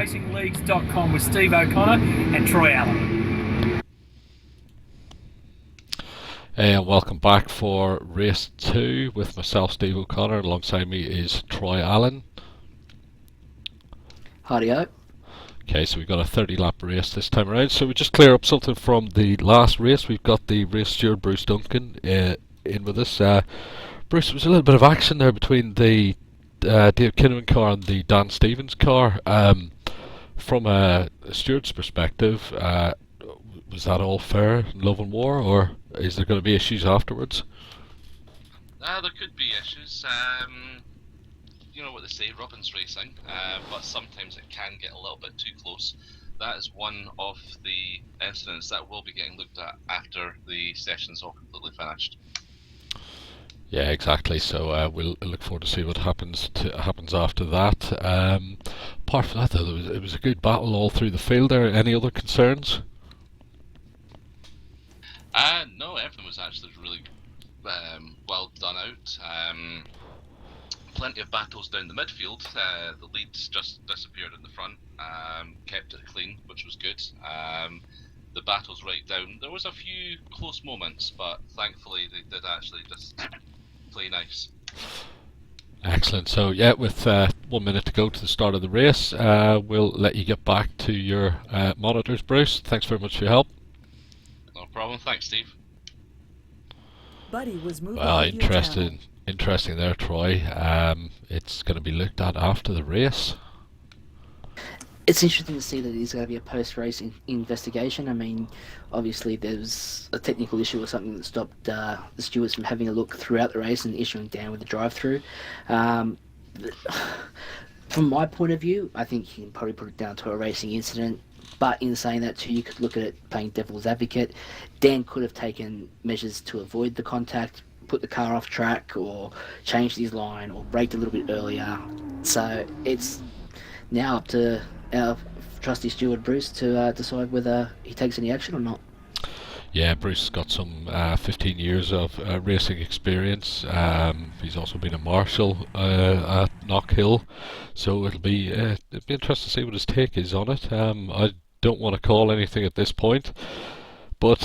Racing-Leagues.com with Steve O'Connor and Troy Allen. Hey, and welcome back for race 2 with myself, Steve O'Connor. Alongside me is Troy Allen. Howdy-o. Okay, so we've got a 30-lap race this time around. So we just clear up something from the last race. We've got the race steward Bruce Duncan in with us. Bruce, there was a little bit of action there between the Dave Kinnaman car and the Dan Stevens car. From a steward's perspective, was that all fair, love and war, or is there going to be issues afterwards? There could be issues. You know what they say, Robin's racing, but sometimes it can get a little bit too close. That is one of the incidents that will be getting looked at after the session's all completely finished. Yeah, exactly. So we'll look forward to see what happens after that. Apart from that, though, it was a good battle all through the field there. Any other concerns? No, everything was actually really well done out. Plenty of battles down the midfield. The leads just disappeared in the front. Kept it clean, which was good. The battles right down. There was a few close moments, but thankfully they did actually just play nice. Excellent. So yeah, with 1 minute to go to the start of the race, we'll let you get back to your monitors, Bruce. Thanks very much for your help. No problem. Thanks, Steve. Buddy was moving. Well, interesting there, Troy. It's going to be looked at after the race. It's interesting to see that there's going to be a post-race investigation. I mean, obviously there's a technical issue or something that stopped the stewards from having a look throughout the race and issuing down with the drive-through. From my point of view, I think you can probably put it down to a racing incident. But in saying that too, you could look at it playing devil's advocate. Dan could have taken measures to avoid the contact, put the car off track, or changed his line, or braked a little bit earlier. So it's now up to our trusty steward Bruce to decide whether he takes any action or not. Yeah, Bruce has got some 15 years of racing experience. He's also been a marshal at Knockhill, so it'll be interesting to see what his take is on it. I don't want to call anything at this point, but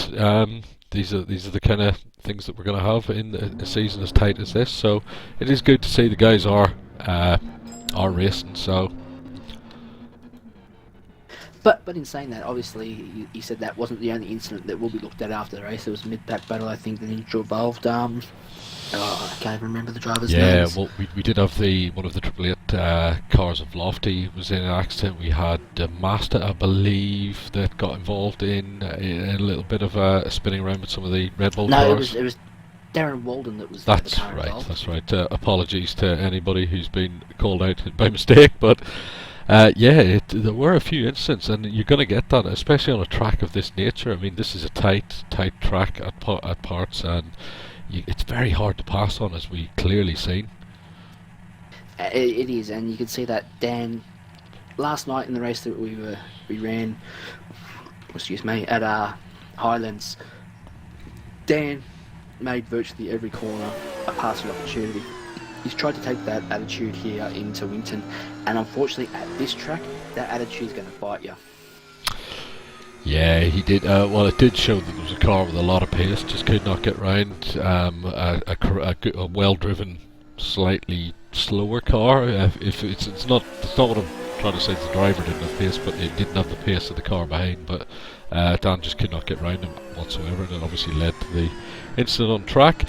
these are the kind of things that we're going to have in a season as tight as this. So it is good to see the guys are racing. So. But in saying that, obviously, you said that wasn't the only incident that will be looked at after the race. There was a mid-pack battle, I think, that involved. I can't remember the driver's names. Yeah, well, we did have one of the 888 cars of Lofty was in an accident. We had Mazda, I believe, that got involved in a little bit of spinning around with some of the Red Bull cars. No, it was Darren Walden that was That's the car right, involved. that's right. Apologies to anybody who's been called out by mistake, but... there were a few incidents, and you're going to get that, especially on a track of this nature. I mean, this is a tight track at parts, and it's very hard to pass on, as we clearly seen. It is, and you can see that Dan last night in the race that we ran, at Highlands. Dan made virtually every corner a passing opportunity. He's tried to take that attitude here into Winton, and unfortunately at this track, that attitude's going to bite you. Yeah, he did. Well, it did show that there was a car with a lot of pace, just could not get round. A well-driven, slightly slower car. If it's not what I'm trying to say. The driver didn't have pace, but it didn't have the pace of the car behind. But Dan just could not get round him whatsoever, and it obviously led to the incident on track.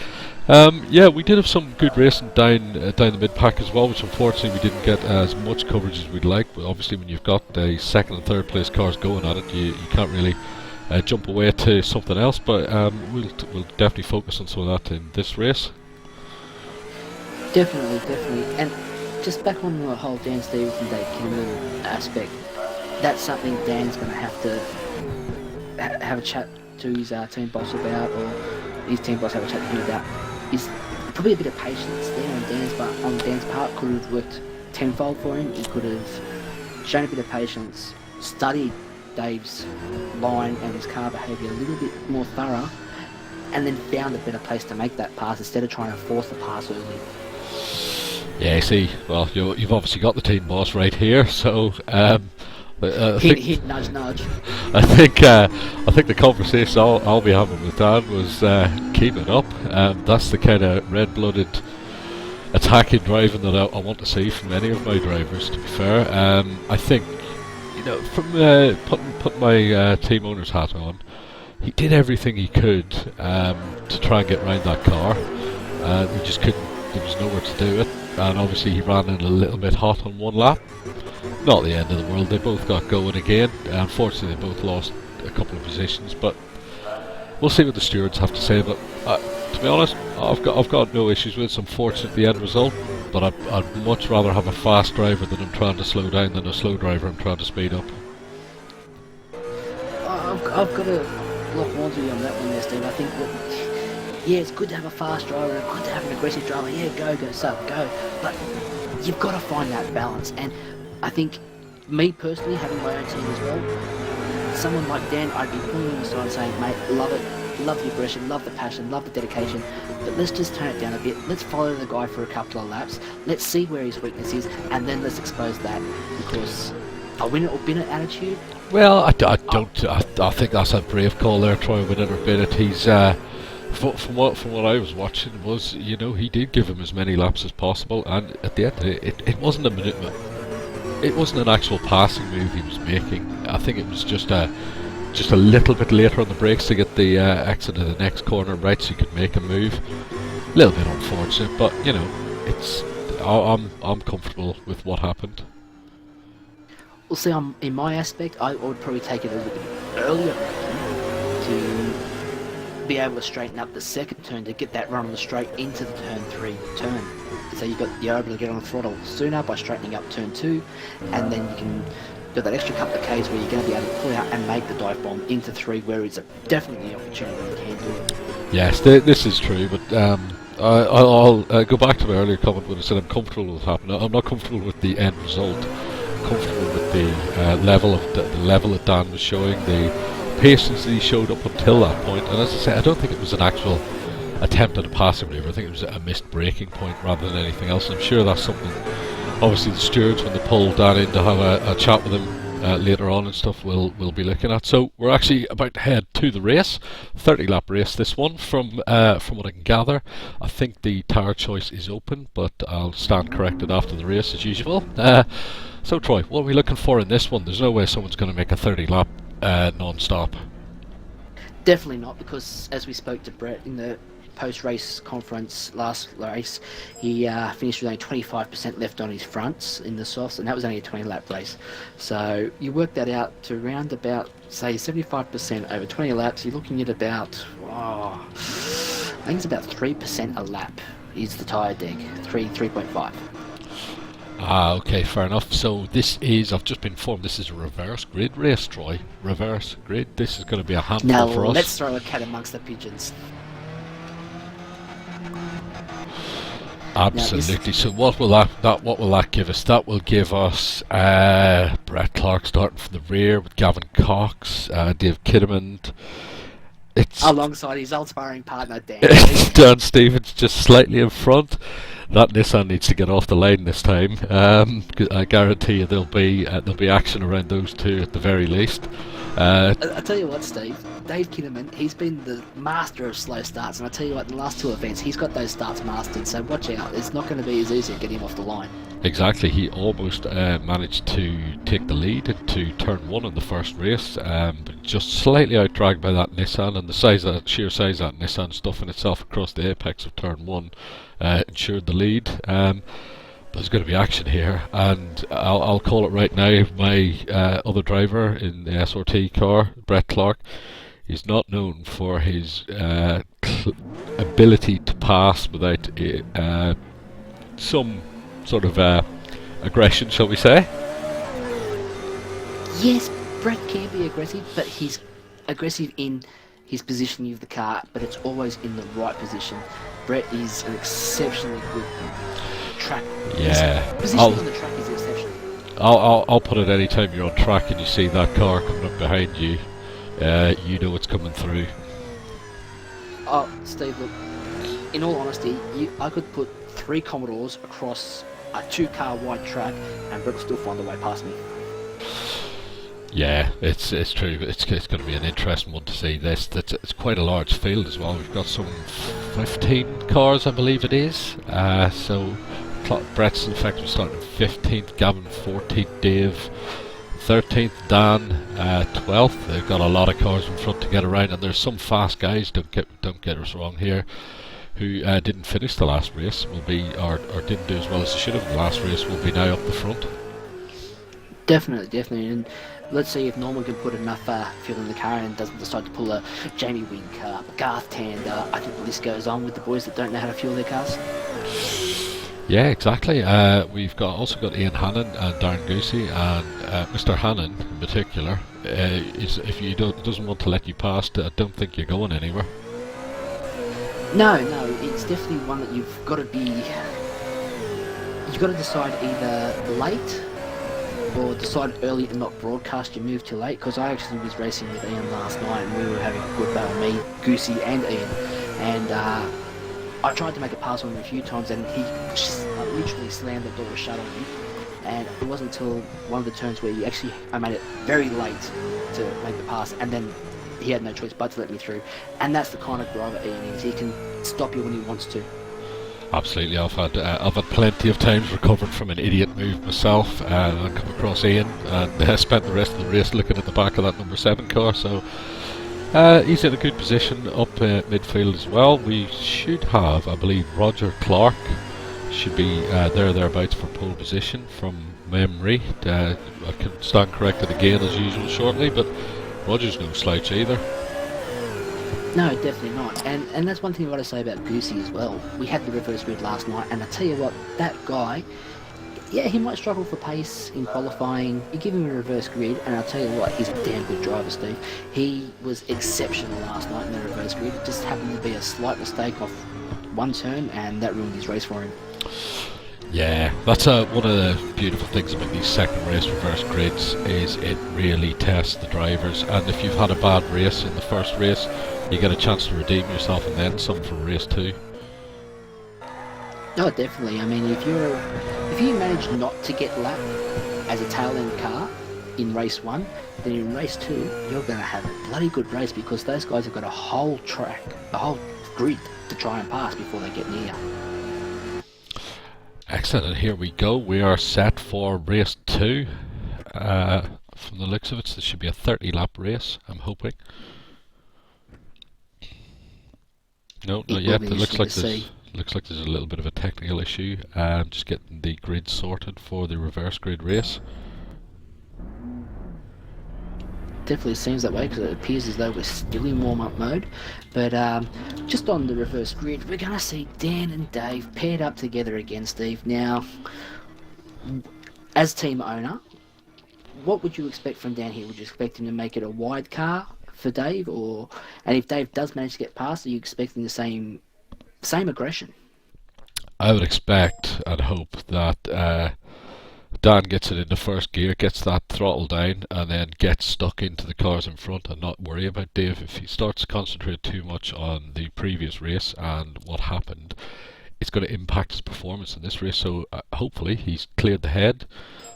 Yeah, we did have some good racing down the mid-pack as well, which unfortunately we didn't get as much coverage as we'd like. But obviously when you've got second and third place cars going at it, you can't really jump away to something else. But we'll definitely focus on some of that in this race. Definitely. And just back on the whole Dan Stevens and Dave Kinnaman aspect, that's something Dan's going to have to have a chat to his team boss about, or his team boss have a chat to him about. Is probably a bit of patience there on Dan's part. Could have worked tenfold for him. He could have shown a bit of patience, studied Dave's line and his car behaviour a little bit more thorough, and then found a better place to make that pass instead of trying to force the pass early. Yeah, see, well, you've obviously got the team boss right here, so Hint, hint, nudge, nudge. I think the conversation I'll be having with Dan was keep it up. That's the kind of red-blooded attacking driving that I want to see from any of my drivers. To be fair, I think, you know, from putting my team owner's hat on, he did everything he could to try and get round that car. He just couldn't. There was nowhere to do it, and obviously he ran in a little bit hot on one lap. Not the end of the world. They both got going again. Unfortunately, they both lost a couple of positions, but we'll see what the stewards have to say. But to be honest, I've got no issues with it. It's unfortunate the end result, but I'd much rather have a fast driver that I'm trying to slow down than a slow driver I'm trying to speed up. I've got to lock onto you on that one there, Steve. I think yeah, it's good to have a fast driver, and good to have an aggressive driver. Yeah, go, sup, go. But you've got to find that balance. And I think, me personally, having my own team as well, someone like Dan, I'd be pulling him aside and saying, mate, love it, love the aggression, love the passion, love the dedication, but let's just turn it down a bit. Let's follow the guy for a couple of laps. Let's see where his weakness is, and then let's expose that. Because a win it or bin it attitude. Well, I think that's a brave call there, Troy. Win it or bin it. He's from what I was watching was, you know, he did give him as many laps as possible, and at the end of it wasn't a minute. It wasn't an actual passing move he was making. I think it was just a little bit later on the brakes to get the exit of the next corner right, so he could make a move. A little bit unfortunate, but you know, I'm comfortable with what happened. Well, see, in my aspect, I would probably take it a little bit earlier to be able to straighten up the second turn to get that run on the straight into the turn 3 turn. So you're able to get on the throttle sooner by straightening up turn 2, and then you can do that extra couple of Ks where you're going to be able to pull out and make the dive bomb into 3, where it's definitely an opportunity you can do it. Yes, this is true, but I'll go back to my earlier comment when I said I'm comfortable with what happened. I'm not comfortable with the end result. I'm comfortable with the level that Dan was showing, the patience that he showed up until that point. And as I say, I don't think it was an actual attempt at a passing maneuver. I think it was a missed braking point rather than anything else. I'm sure that's something, obviously, the stewards, when they pull Dan in to have a chat with him later on and stuff, will be looking at. So we're actually about to head to the race, 30-lap race. This one, from what I can gather, I think the tyre choice is open, but I'll stand corrected after the race as usual. So Troy, what are we looking for in this one? There's no way someone's going to make a 30-lap non-stop. Definitely not, because as we spoke to Brett in the post-race conference last race, he finished with only 25% left on his fronts in the softs, and that was only a 20-lap race. So you work that out to around about, say, 75% over 20 laps. You're looking at about, I think it's about 3% a lap is the tyre deg, 3.5. Okay, fair enough. So this is, I've just been informed, this is a reverse grid race, Troy. Reverse grid. This is going to be a handful for us. Now let's throw a cat amongst the pigeons. Absolutely. So what will that give us? That will give us Brett Clark starting from the rear with Gavin Cox, Dave Kidderman. It's alongside his old sparring partner Dan. Dan Stevens just slightly in front. That Nissan needs to get off the line this time. I guarantee you there'll be action around those two at the very least. I tell you what, Steve, Dave Kinnaman, he's been the master of slow starts, and I tell you what, in the last 2 events, he's got those starts mastered, so watch out. It's not going to be as easy to get him off the line. Exactly, he almost managed to take the lead into turn 1 in the first race, but just slightly out-dragged by that Nissan, and the sheer size of that Nissan stuffing itself across the apex of turn 1 ensured the lead. There's going to be action here, and I'll call it right now. My other driver in the SRT car, Brett Clark, is not known for his ability to pass without some sort of aggression, shall we say? Yes, Brett can be aggressive, but he's aggressive in his positioning of the car, but it's always in the right position. Brett is an exceptionally good track. Yeah. Positioning on the track is exceptional. I'll put it anytime you're on track and you see that car coming up behind you, you know it's coming through. Oh, Steve, look, in all honesty, I could put 3 Commodores across a 2-car wide track and Brett will still find a way past me. Yeah, it's true. It's going to be an interesting one to see. It's quite a large field as well. We've got some 15 cars, I believe it is. So Brett's in fact was starting 15th, Gavin 14th, Dave 13th, Dan 12th. They've got a lot of cars in front to get around, and there's some fast guys. Don't get us wrong here, who didn't finish the last race. Will be or didn't do as well as they should have in the last race. Will be now up the front. Definitely, and let's see if Norman can put enough fuel in the car and doesn't decide to pull a Jamie Wink, Garth Tand. I think the list goes on with the boys that don't know how to fuel their cars. Yeah, exactly. We've also got Ian Hannon and Darren Goosey, and Mr. Hannon in particular. If you doesn't want to let you past, I don't think you're going anywhere. No, it's definitely one that you've got to decide either late or decide early and not broadcast your move too late, because I actually was racing with Ian last night and we were having a good battle, me, Goosey and Ian, and I tried to make a pass on him a few times and he literally slammed the door shut on me, and it wasn't until one of the turns where I made it very late to make the pass, and then he had no choice but to let me through. And that's the kind of driver Ian is. He can stop you when he wants to. Absolutely, I've had plenty of times recovered from an idiot move myself, and I come across Ian and spent the rest of the race looking at the back of that number 7 car. So he's in a good position up midfield as well. We should have, I believe, Roger Clark should be thereabouts for pole position from memory. I can stand corrected again as usual shortly, but Roger's no slouch either. No, definitely not. And that's one thing I've got to say about Goosey as well. We had the reverse grid last night, and I tell you what, that guy, yeah, he might struggle for pace in qualifying. You give him a reverse grid, and I'll tell you what, he's a damn good driver, Steve. He was exceptional last night in the reverse grid. It just happened to be a slight mistake off one turn, and that ruined his race for him. Yeah, that's one of the beautiful things about these second race reverse grids, is it really tests the drivers, and if you've had a bad race in the first race, you get a chance to redeem yourself and then some for race 2. No, definitely. I mean, if you manage not to get lapped as a tail end car in race 1, then in race 2 you're going to have a bloody good race, because those guys have got a whole track, a whole grid to try and pass before they get near. Excellent, and here we go. We are set for race 2. From the looks of it, this should be a 30-lap race, I'm hoping. No, not yet. It looks like there's a little bit of a technical issue. Just getting the grid sorted for the reverse grid race. Definitely seems that way, because it appears as though we're still in warm-up mode. But just on the reverse grid, we're going to see Dan and Dave paired up together again, Steve. Now, as team owner, what would you expect from Dan here? Would you expect him to make it a wide car for Dave, and if Dave does manage to get past, are you expecting the same aggression? I would expect and hope that Dan gets it into first gear, gets that throttle down, and then gets stuck into the cars in front and not worry about Dave. If he starts to concentrate too much on the previous race and what happened, it's going to impact his performance in this race. So hopefully he's cleared the head,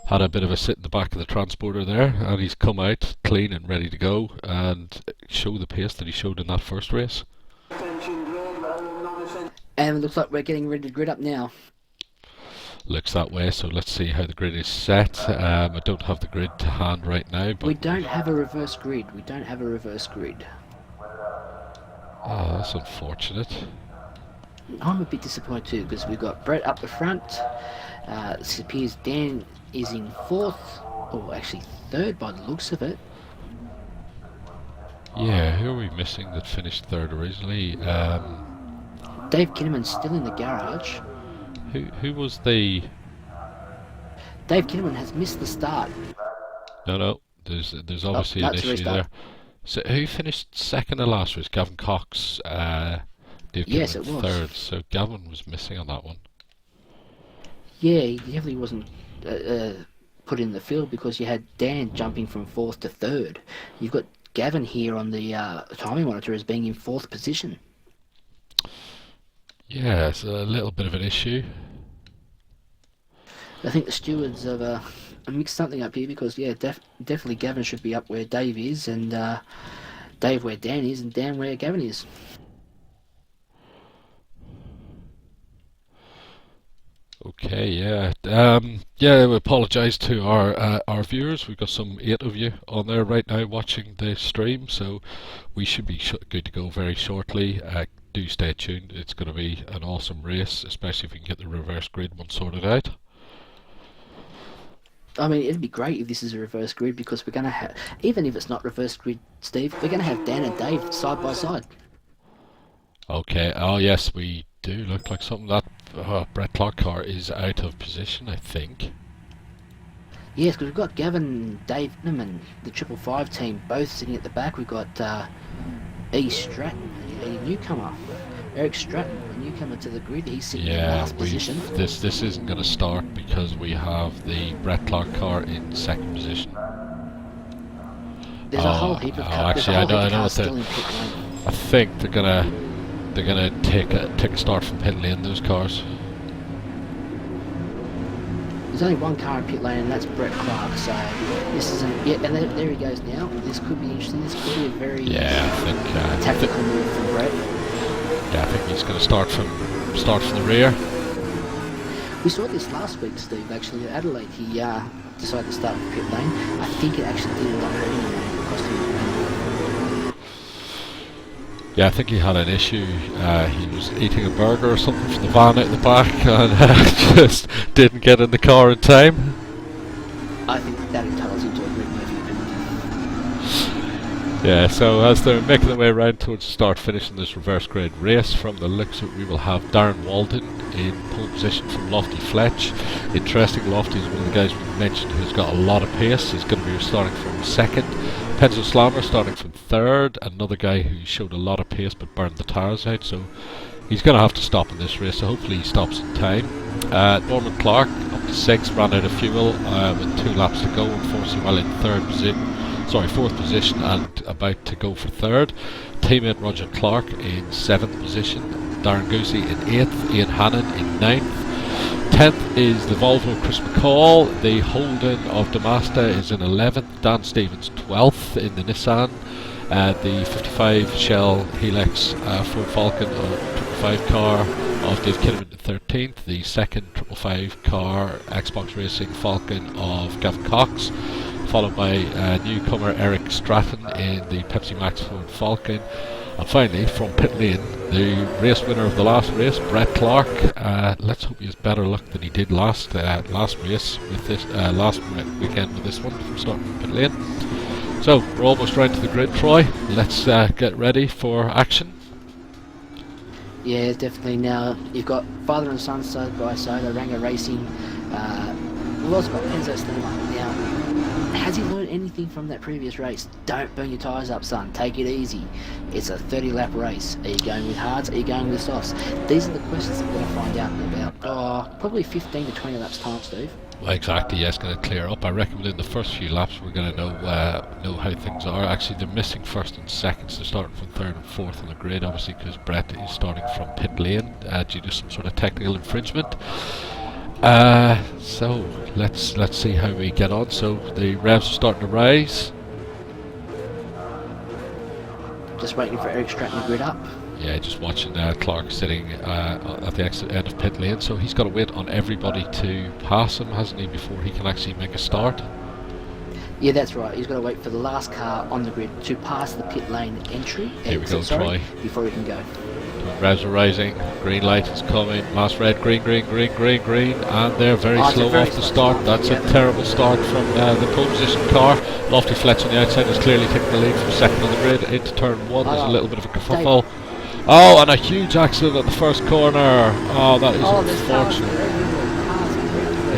had a bit of a sit in the back of the transporter there, and he's come out clean and ready to go and show the pace that he showed in that first race. And it looks like we're getting ready to grid up now. Looks that way, so let's see how the grid is set. I don't have the grid to hand right now, but we don't have a reverse grid. Oh, that's unfortunate. I'm a bit disappointed too, because we've got Brett up the front. It appears Dan is in 4th, or actually 3rd by the looks of it. Yeah, who are we missing that finished 3rd originally? Dave Kinnaman's still in the garage. Who was the... Dave Kinnaman has missed the start. No, there's obviously an issue there. So who finished 2nd in the last race? Gavin Cox. Dave yes, Kinnaman it was 3rd, so Gavin was missing on that one. Yeah, he definitely wasn't put in the field, because you had Dan jumping from 4th to 3rd. You've got Gavin here on the timing monitor as being in 4th position. Yeah, it's a little bit of an issue. I think the stewards have mix something up here because definitely Gavin should be up where Dave is, and Dave where Dan is, and Dan where Gavin is. Okay, yeah. We apologise to our viewers. We've got some 8 of you on there right now watching the stream, so we should be good to go very shortly. Do stay tuned. It's going to be an awesome race, especially if we can get the reverse grid one sorted out. I mean, it'd be great if this is a reverse grid because we're going to have, even if it's not reverse grid, Steve, we're going to have Dan and Dave side by side. Okay, oh yes, we do look like something that Brett Clark car is out of position, I think. Yes, because we've got Gavin, Dave and the 555 team both sitting at the back. We've got E. Stratton, a newcomer. Eric Stratton, a newcomer to the grid. He's sitting in last position. This isn't going to start because we have the Brett Clark car in second position. There's a whole heap of cars. Actually, I know what I think they're gonna take a start from pit lane. Those cars. There's only one car in pit lane, and that's Brett Clark. So this isn't. Yeah, and there he goes now. This could be interesting. This could be a very tactical move from Brett. Yeah, I think he's going to start from the rear. We saw this last week, Steve. Actually, at Adelaide, he decided to start with pit lane. I think it actually did end up hurting him. It cost him. Yeah, I think he had an issue. He was eating a burger or something from the van out the back and just didn't get in the car in time. I think that entitles him to a Greg Murphy penalty. Yeah, so as they're making their way around towards the start, finishing this reverse grade race, from the looks of it, we will have Darren Walden in pole position from Lofty Fletch. Interesting, Lofty is one of the guys we mentioned who's got a lot of pace. He's going to be starting from second. Penzo Slammer starting from third, another guy who showed a lot of pace but burned the tyres out, so he's going to have to stop in this race, so hopefully he stops in time. Norman Clark up to 6th, ran out of fuel with 2 laps to go, unfortunately while in fourth position and about to go for third. Teammate Roger Clark in 7th position, Darren Goosey in 8th, Ian Hannon in 9th. 10th is the Volvo Chris McCall, the Holden of Damasta is in 11th, Dan Stevens 12th in the Nissan, the 55 Shell Helix Ford Falcon 555 car of Dave Kinnaman in 13th, the second 555 car Xbox Racing Falcon of Gavin Cox, followed by newcomer Eric Stratton in the Pepsi Max Ford Falcon. And finally, from pit lane, the race winner of the last race, Brett Clark. Let's hope he has better luck than he did last race with this last weekend with this one from starting from pit lane. So we're almost round to the grid, Troy. Let's get ready for action. Yeah, definitely. Now you've got father and son side by side. Oranga Racing. We've also got Penzo Slammer. Now, has he learned anything from that previous race? Don't burn your tyres up, son. Take it easy. It's a 30-lap race. Are you going with hards? Are you going with softs? These are the questions that we're going to find out in about probably 15 to 20 laps time, Steve. Well, exactly, yeah, it's going to clear up. I reckon within the first few laps we're going to know how things are. Actually, they're missing first and second, so they're starting from third and fourth on the grid, obviously, because Brett is starting from pit lane due to some sort of technical infringement. So let's see how we get on. So the revs are starting to rise. Just waiting for Eric Stratton to grid up. Yeah, just watching Clark sitting at the exit end of pit lane, so he's got to wait on everybody to pass him, hasn't he, before he can actually make a start? Yeah, that's right. He's got to wait for the last car on the grid to pass the pit lane entry. Here we go, Troy. Before he can go. Revs are rising, green light is coming, last red, green, and they're very slow off the start. That's a terrible start from the pole position car. Lofty Fletch on the outside is clearly taking the lead from second on the grid into turn 1. There's a little bit of a kerfuffle. Oh, and a huge accident at the first corner. Oh, that is unfortunate.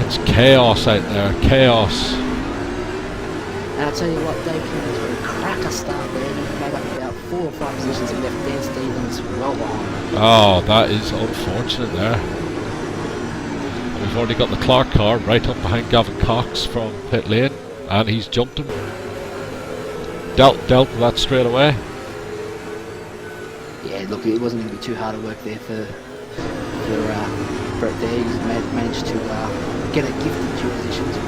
It's chaos out there, chaos. And I'll tell you what, Dave Kinnaman's got a cracker start there. He's made up about 4 or 5 positions and left Dan Stevens well behind. Oh, that is unfortunate there. And we've already got the Clark car right up behind Gavin Cox from pit lane, and he's jumped him. Dealt with that straight away. Yeah, look, it wasn't going to be too hard to work there for Brett there. He's managed to get a gifted 2 positions in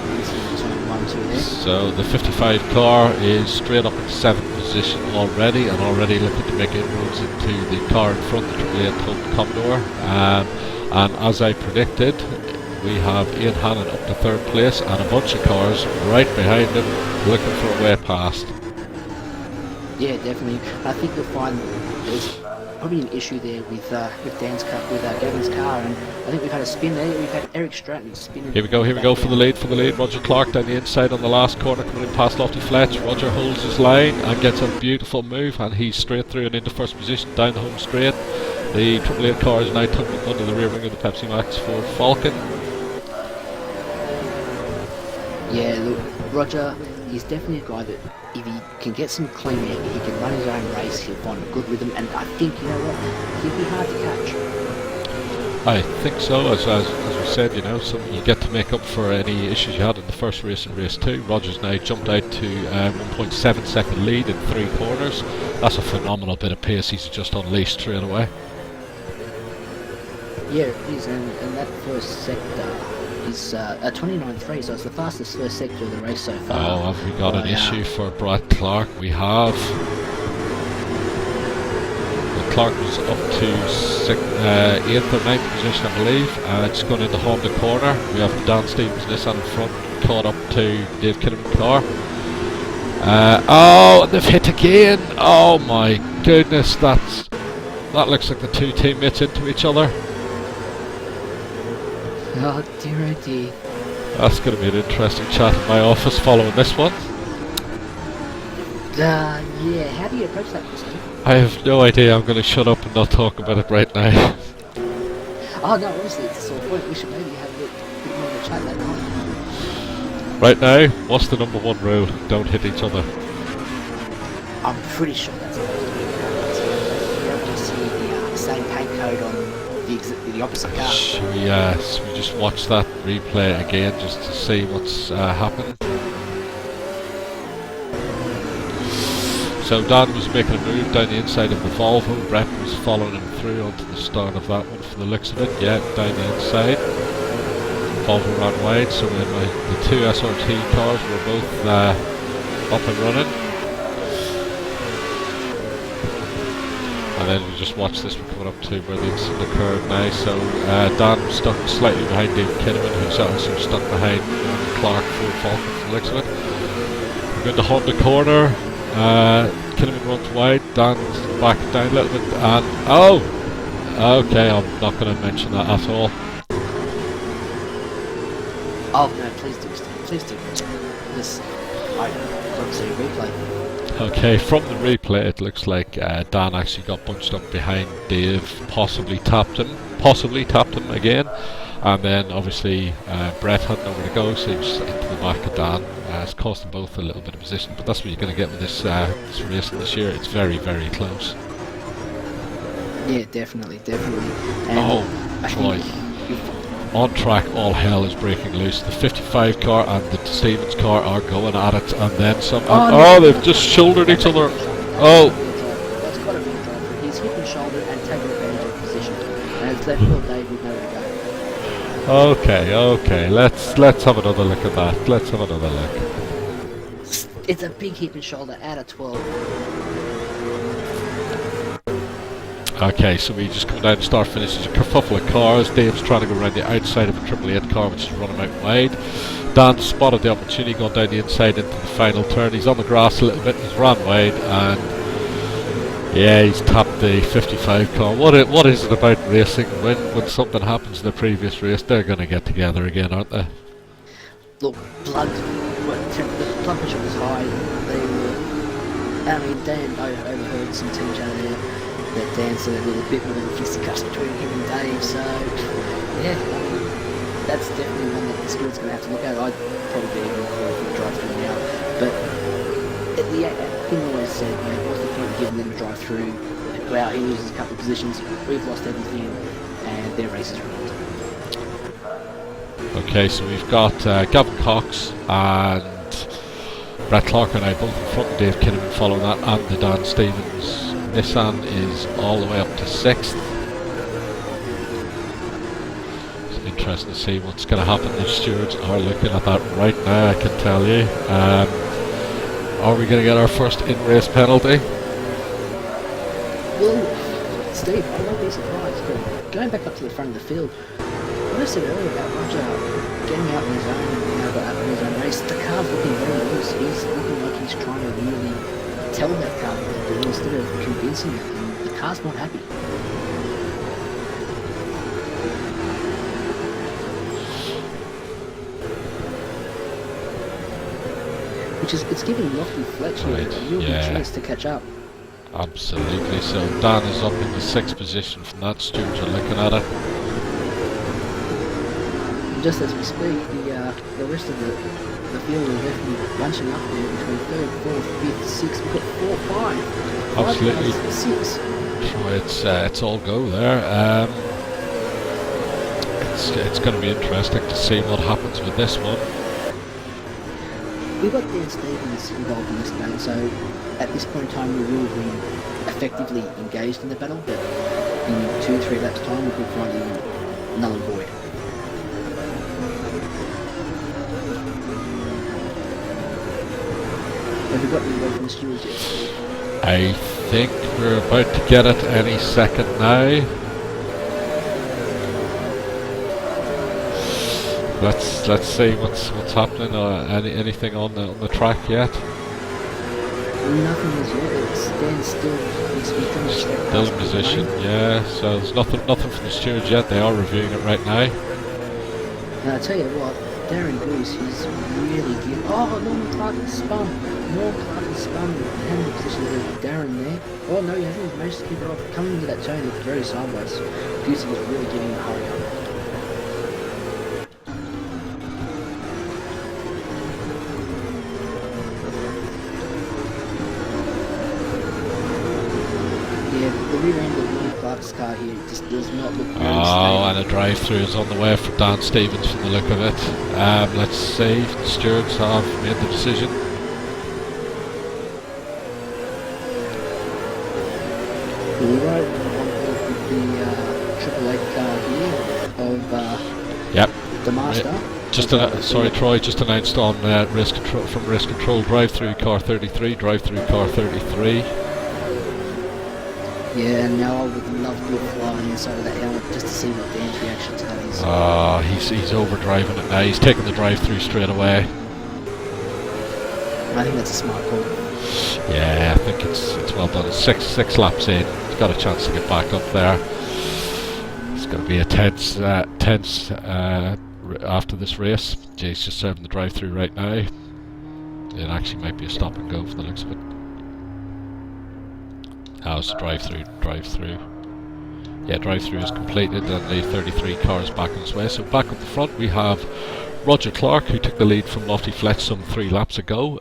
turn 1, 2 there. So the 55 car is straight up in 7th position already, and already looking to make inroads into the car in front, the Triple Eight Home Commodore. And as I predicted, we have Ian Hannon up to 3rd place, and a bunch of cars right behind him looking for a way past. Yeah, definitely. I think you'll find there's probably an issue there with Dan's car, with Gavin's car, and I think we've had a spin there. We've had Eric Stratton spinning. Here we go for the lead, Roger Clark down the inside on the last corner, coming in past Lofty Fletch. Roger holds his line and gets a beautiful move, and he's straight through and into 1st position, down the home straight. The Triple Eight car is now tumbling under the rear wing of the Pepsi Max Ford Falcon. Yeah, look, Roger, he's definitely a guy that if he can get some clean air, he can run his own race, he'll find a good rhythm, and I think, you know what, he'll be hard to catch. I think so, as we said, you know, you get to make up for any issues you had in the first race in race 2. Roger's now jumped out to 1.7 second lead in 3 corners. That's a phenomenal bit of pace he's just unleashed straight away. Yeah, it is, and that first sector is a 29.3, so it's the fastest first sector of the race so far. Oh, have we got an issue for Brett Clark? We have. Clark was up to 8th or 9th position, I believe. Just going into Honda corner. We have Dan Stevens Nissan in front, caught up to Dave Kinnaman car. Oh, and they've hit again. Oh my goodness, that looks like the 2 teammates into each other. Oh dear. That's going to be an interesting chat in my office following this one. Yeah, how do you approach that, Christine? I have no idea. I'm going to shut up and not talk about it right now. Oh no, honestly, it's a sore point. We should maybe have a bit more of a chat later on. Right now, what's the number 1 rule? Don't hit each other. I'm pretty sure that's supposed to be you don't just see the same paint code on the opposite car. Should we just watch that replay again just to see what's happened? So Dan was making a move down the inside of the Volvo. Brett was following him through onto the start of that one from the looks of it. Yeah, down the inside. Volvo ran wide, so the 2 SRT cars were both up and running. And then we just watch this one coming up to where the incident occurred now. So Dan was stuck slightly behind Dave Kinnaman, who's also stuck behind Clark Ford Falcon from the looks of it. We're going to Honda corner. Kinnaman runs wide, Dan's back down a little bit, and okay, I'm not going to mention that at all. Oh no, please do, Steve, please do. I want to see a replay. Okay, from the replay it looks like Dan actually got bunched up behind Dave, possibly tapped him again, and then obviously Brett had nowhere to go, so he was into the back of Dan. It's cost them both a little bit of position, but that's what you're going to get with this race this year. It's very, very close. Yeah, definitely. And Troy. On track, all hell is breaking loose. The 55 car and the Stevens car are going at it, and then some. They've just shouldered each other. Oh. That's got to be a driver. He's hit the shoulder and taken advantage of position, and it's left Will Dave with nowhere to go. Okay. Let's have another look at that. Let's have another look. It's a big hip and shoulder out of 12. Okay, so we just come down to start finish. There's a kerfuffle of cars. Dave's trying to go around the outside of a Triple Eight car, which is running out wide. Dan spotted the opportunity, gone down the inside into the final turn. He's on the grass a little bit. He's ran wide, and yeah, he's tapped the 55 car. What is it about racing? When something happens in the previous race, they're going to get together again, aren't they? Look, the blood pressure was high. Dan overheard some team chat there that Dan said a little bit more than fisticuffs between him and Dave. So yeah, that's definitely one that the skill's going to have to look at. I'd probably be even call for a drive through now, but the thing always said, what's the point of giving them a drive through? Well, he loses a couple of positions. We've lost everything, and their race is ruined. Okay, so we've got Gavin Cox and Brett Clark and I both in front of Dave Kinnaman following that, and the Dan Stevens Nissan is all the way up to 6th. It's interesting to see what's going to happen. The stewards are looking at that right now, I can tell you. Are we going to get our first in-race penalty? Well, Steve, I won't be surprised, but going back up to the front of the field, what I said earlier about Roger getting out in his own and being able to out in his own race, the car's looking very loose. He's looking like he's trying to really tell that car what to do instead of convincing it, and the car's not happy. Which is, it's giving Lofty Fletcher a real good chance to catch up. Absolutely. So Dan is up in the 6th position from that. Stewards are looking at it. And just as we speak, the rest of the field is definitely bunching up there between 3rd, 4th, 5th, 6th. We've got 4, 5. Absolutely. 6. It's all go there. It's going to be interesting to see what happens with this one. We've got Dan Stevens involved in this battle, so at this point in time we will be effectively engaged in the battle, but in 2-3 laps time we could find him null and void. Have we got any word from the stewards yet? I think we're about to get it any second now. Let's see what's happening. Anything on the track yet? Nothing as yet. It stands still. Still in position, yeah. So there's nothing from the stewards yet. They are reviewing it right now. Now I tell you what, Darren Goose, he's really good. Oh, Norman Clark has spun. Norman Clark has spun. And the position with Darren there. Oh no, he hasn't managed to keep it off. Coming into that turn, looked very sideways. Goose was really giving him a hurry up. The rear end of Norman Clark's car here just does not look very stable. And a drive-through is on the way for Dan Stevens from the look of it. Let's see if the stewards have made the decision. We're right on board with the Triple Eight car here of the Master. Sorry, Troy. Just announced on race control from Race Control drive-through car 33, drive-through car 33. Yeah, and now I would love to fly on the inside of that helmet just to see what Dan's reaction to that is. He's overdriving it now. He's taking the drive-through straight away. I think that's a smart call. Yeah, I think it's well done. Six laps in. He's got a chance to get back up there. It's going to be a tense after this race. Jay's just serving the drive-through right now. It actually might be a stop and go for the looks of it. It's drive-through. Yeah, drive-through is completed and the 33 car is back on its way. So back up the front we have Roger Clark, who took the lead from Lofty Fletch some 3 laps ago.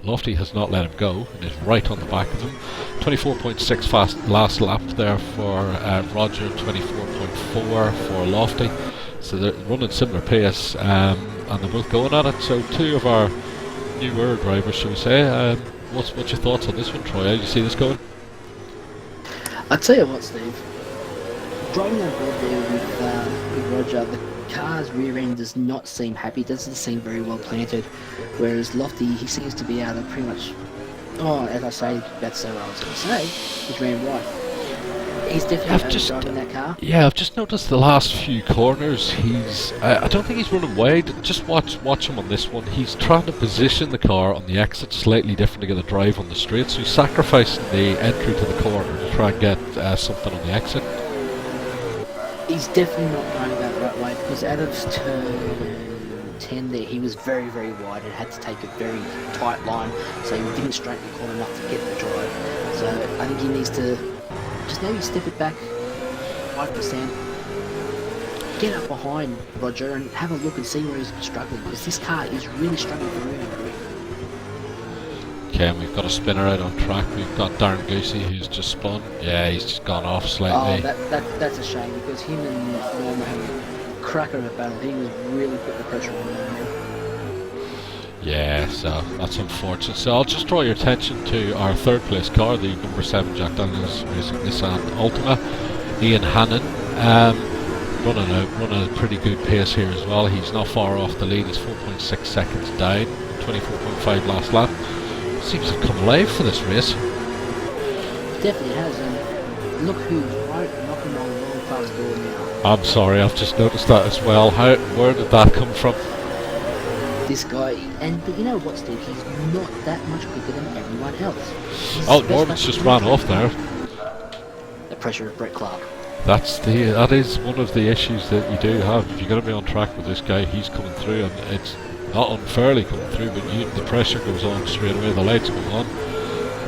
Lofty has not let him go and is right on the back of him. 24.6 fast last lap there for Roger, 24.4 for Lofty. So they're running similar pace and they're both going at it. So 2 of our newer drivers, shall we say. What's your thoughts on this one, Troy? How do you see this going? I'll tell you what, Steve. Driving on board there with Roger, the car's rear end does not seem happy, doesn't seem very well planted, whereas Lofty, he seems to be able to pretty much, as I say, that's what I was going to say, he's ran right. He's definitely driving that car. Yeah, I've just noticed the last few corners, I don't think he's running wide. Just watch him on this one. He's trying to position the car on the exit slightly different to get a drive on the straight, so he's sacrificing the entry to the corner to try and get something on the exit. He's definitely not going about the right way, because out of turn 10 there, he was very, very wide and had to take a very tight line, so he didn't straighten the corner enough to get the drive. So I think he needs to just maybe step it back 5%, get up behind Roger and have a look and see where he's struggling, because this car is really struggling for moving. Okay, and we've got a spinner out on track. We've got Darren Goosey, who's just spun. Yeah, he's just gone off slightly. Oh, that's a shame, because him and Norman had a cracker of a battle. He was really putting the pressure on Norman. Yeah, so that's unfortunate. So I'll just draw your attention to our 3rd place car, the number 7 Jack Daniels Racing Nissan Altima, Ian Hannon. running a pretty good pace here as well. He's not far off the lead. He's 4.6 seconds down, 24.5 last lap. Seems to have come alive for this race. Definitely has, and look who's right knocking on the long class door now. I'm sorry, I've just noticed that as well. Where did that come from? This guy, but you know what, Steve? He's not that much quicker than everyone else. Oh, Norman's just ran off there. The pressure of Brett Clark. That is one of the issues that you do have. If you're going to be on track with this guy, he's coming through, and it's not unfairly coming through, but the pressure goes on straight away, the lights go on,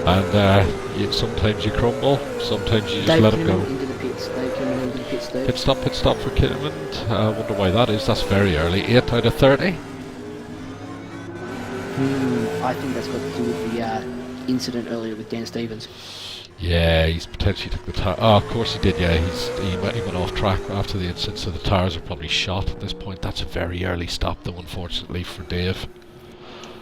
and sometimes you crumble, sometimes you just let him go. Into the pits. Dave coming into the pits, Dave. Pit stop for Kinnaman. I wonder why that is. That's very early. 8 out of 30. I think that's got to do with the incident earlier with Dan Stevens. Yeah, he's potentially took the tire. Oh, of course he did. Yeah, he went off track after the incident, so the tires are probably shot at this point. That's a very early stop, though, unfortunately for Dave.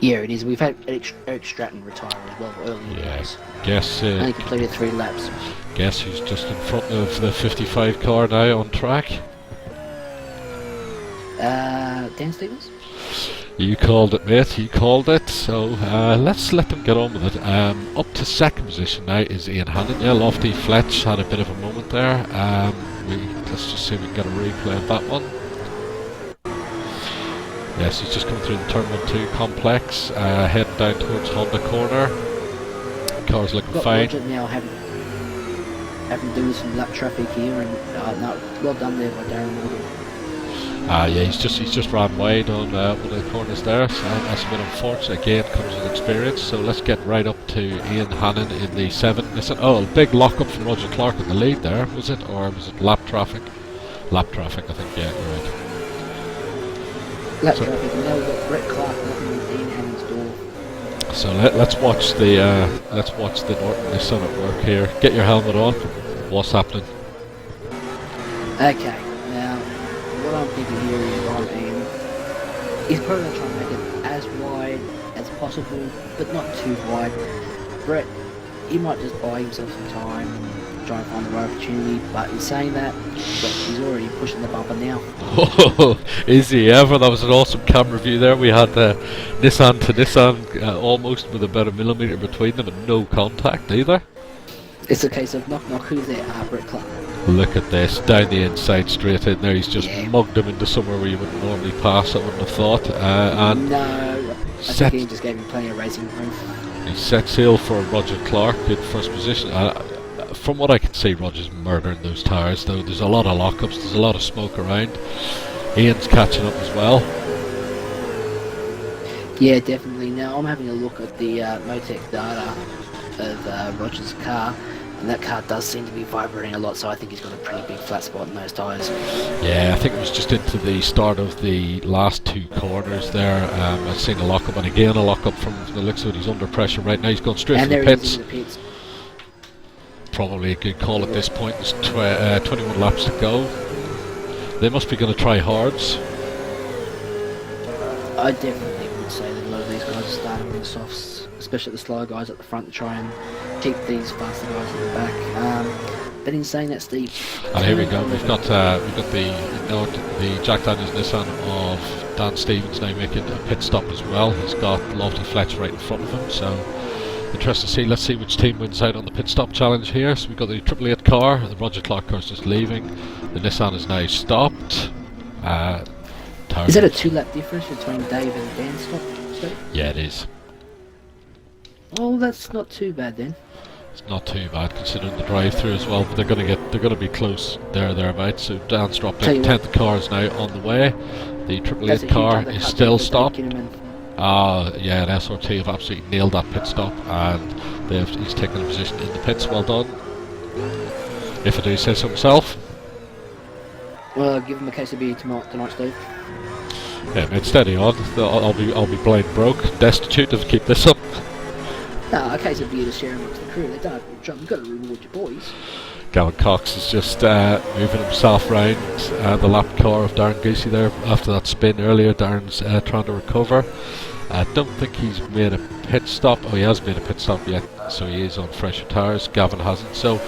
Yeah, it is. We've had Eric Stratton retire as well earlier. Yeah, guess. Only completed 3 laps. Guess who's just in front of the 55 car now on track? Dan Stevens. You called it, mate. You called it. So let's let them get on with it. Up to second position now is Ian Hannon. Yeah, Lofty Fletch had a bit of a moment there. Let's just see if we can get a replay of that one. Yes, he's just coming through the turn 1-2 complex, heading down towards Honda corner. Car's looking fine. Roger now having doing some lap traffic here, and no, well done there by Darren Morgan. Yeah, he's just ran wide on one of the corners there, so that's a bit unfortunate. Again, comes with experience. So let's get right up to Ian Hannon in the 7. Oh, a big lock up from Roger Clark in the lead there, was it? Or was it lap traffic? Lap traffic, I think, yeah, you're right. Lap traffic, and now we've got Brett Clark knocking on Ian Hannon's door. So let's watch the Norton Nissan at work here. Get your helmet on. What's happening? Okay, now what I'm thinking here is he's probably going to try and make it as wide as possible, but not too wide. Brett, he might just buy himself some time and try and find the right opportunity, but in saying that, he's already pushing the bumper now. Oh, is he ever? That was an awesome camera view there. We had Nissan to Nissan almost with about a millimetre between them and no contact either. It's a case of knock knock, who's there? Brett Clark. Look at this, down the inside straight in there. He's just mugged him into somewhere where you wouldn't normally pass, I wouldn't have thought. And no, I think he just gave him plenty of racing room. He set sail for Roger Clark in first position. From what I can see, Roger's murdering those tyres, though. There's a lot of lockups, there's a lot of smoke around. Ian's catching up as well. Yeah, definitely. Now, I'm having a look at the Motec data of Roger's car, and that car does seem to be vibrating a lot, so I think he's got a pretty big flat spot in those tyres. Yeah, I think it was just into the start of the last 2 corners there. I've seen a lockup, and again a lockup from the looks of it. He's under pressure right now. He's gone straight to the pits. And there he is in the pits. Probably a good call at this point. There's 21 laps to go. They must be going to try hards. I definitely would say that a lot of these guys are starting with the softs, especially the slower guys at the front, to try and keep these faster guys at the back. But in saying that, Steve, and here we go. We've got the Jack Daniels Nissan of Dan Stevens now making a pit stop as well. He's got Lofty Fletch right in front of him. So interesting to see. Let's see which team wins out on the pit stop challenge here. So we've got the 888 car. The Roger Clark car is just leaving. The Nissan is now stopped. Is that a 2-lap difference between Dave and Dan's stop? Yeah, it is. Oh, that's not too bad then. It's not too bad considering the drive-through as well. But they're going to be close thereabouts. So Dan's dropped out. 10th car is now on the way. The 888 car is still stopped. Yeah, an SRT have absolutely nailed that pit stop, and he's taken a position in the pits. Well done. If I do say so myself. Well, I'll give him a case of beer tonight, Steve. Yeah, mate, steady on. I'll be blind broke, destitute if I keep this up. No, a case of beer to share amongst the crew. They don't have to jump. You've got to reward your boys. Gavin Cox is just moving himself round the lap car of Darren Goosey there after that spin earlier. Darren's trying to recover. I don't think he's made a pit stop. Oh, he has made a pit stop yet, so he is on fresher tyres. Gavin hasn't. So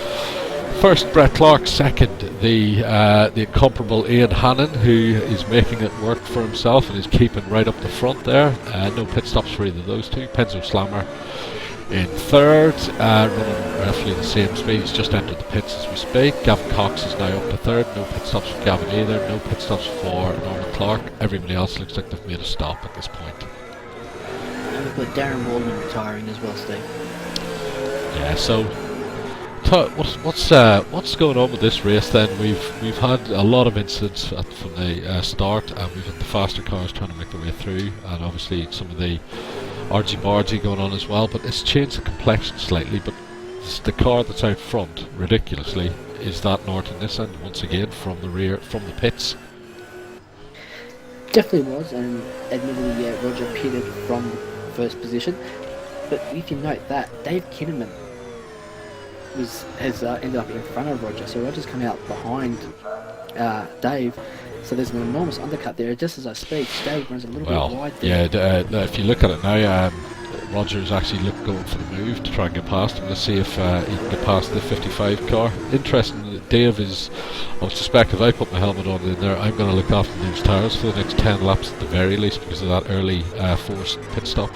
First, Brett Clark. Second, the incomparable Ian Hannon, who is making it work for himself and is keeping right up the front there. No pit stops for either of those two. Penzo Slammer in third, running roughly the same speed. He's just entered the pits as we speak. Gavin Cox is now up to third. No pit stops for Gavin either. No pit stops for Norman Clark. Everybody else looks like they've made a stop at this point. And we've got Darren Waldman retiring as well, Steve. Yeah, so what's going on with this race then? We've had a lot of incidents from the start, and we've had the faster cars trying to make their way through, and obviously some of the argy-bargy going on as well, but it's changed the complexion slightly. But the car that's out front, ridiculously, is that Norton Nissan once again from the rear, from the pits. Definitely was, and admittedly, yeah, Roger pitted from first position. But if you note that, Dave Kinnaman has ended up in front of Roger, so Roger's come out behind Dave. So there's an enormous undercut there. Just as I speak, Dave runs a little bit wide there. Yeah, if you look at it now, Roger's actually going for the move to try and get past him. Let's see if he can get past the 55 car. Interesting that Dave is, I suspect if I put my helmet on in there, I'm going to look after those tyres for the next 10 laps at the very least because of that early forced pit stop.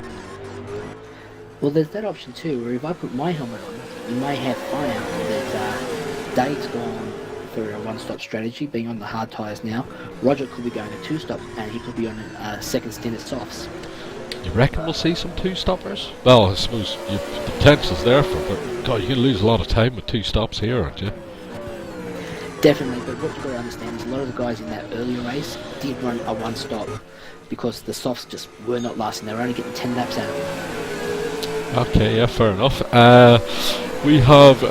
Well, there's that option too, where if I put my helmet on, you may have fun out that Dave's gone for a one-stop strategy, being on the hard tyres now. Roger could be going to two-stop, and he could be on a second stint at softs. You reckon we'll see some two-stoppers? Well, I suppose the potential's there for it, but God, you can lose a lot of time with two stops here, aren't you? Definitely, but what you've got to understand is a lot of the guys in that earlier race did run a one-stop because the softs just were not lasting. They were only getting 10 laps out of it. Okay, yeah, fair enough. We have,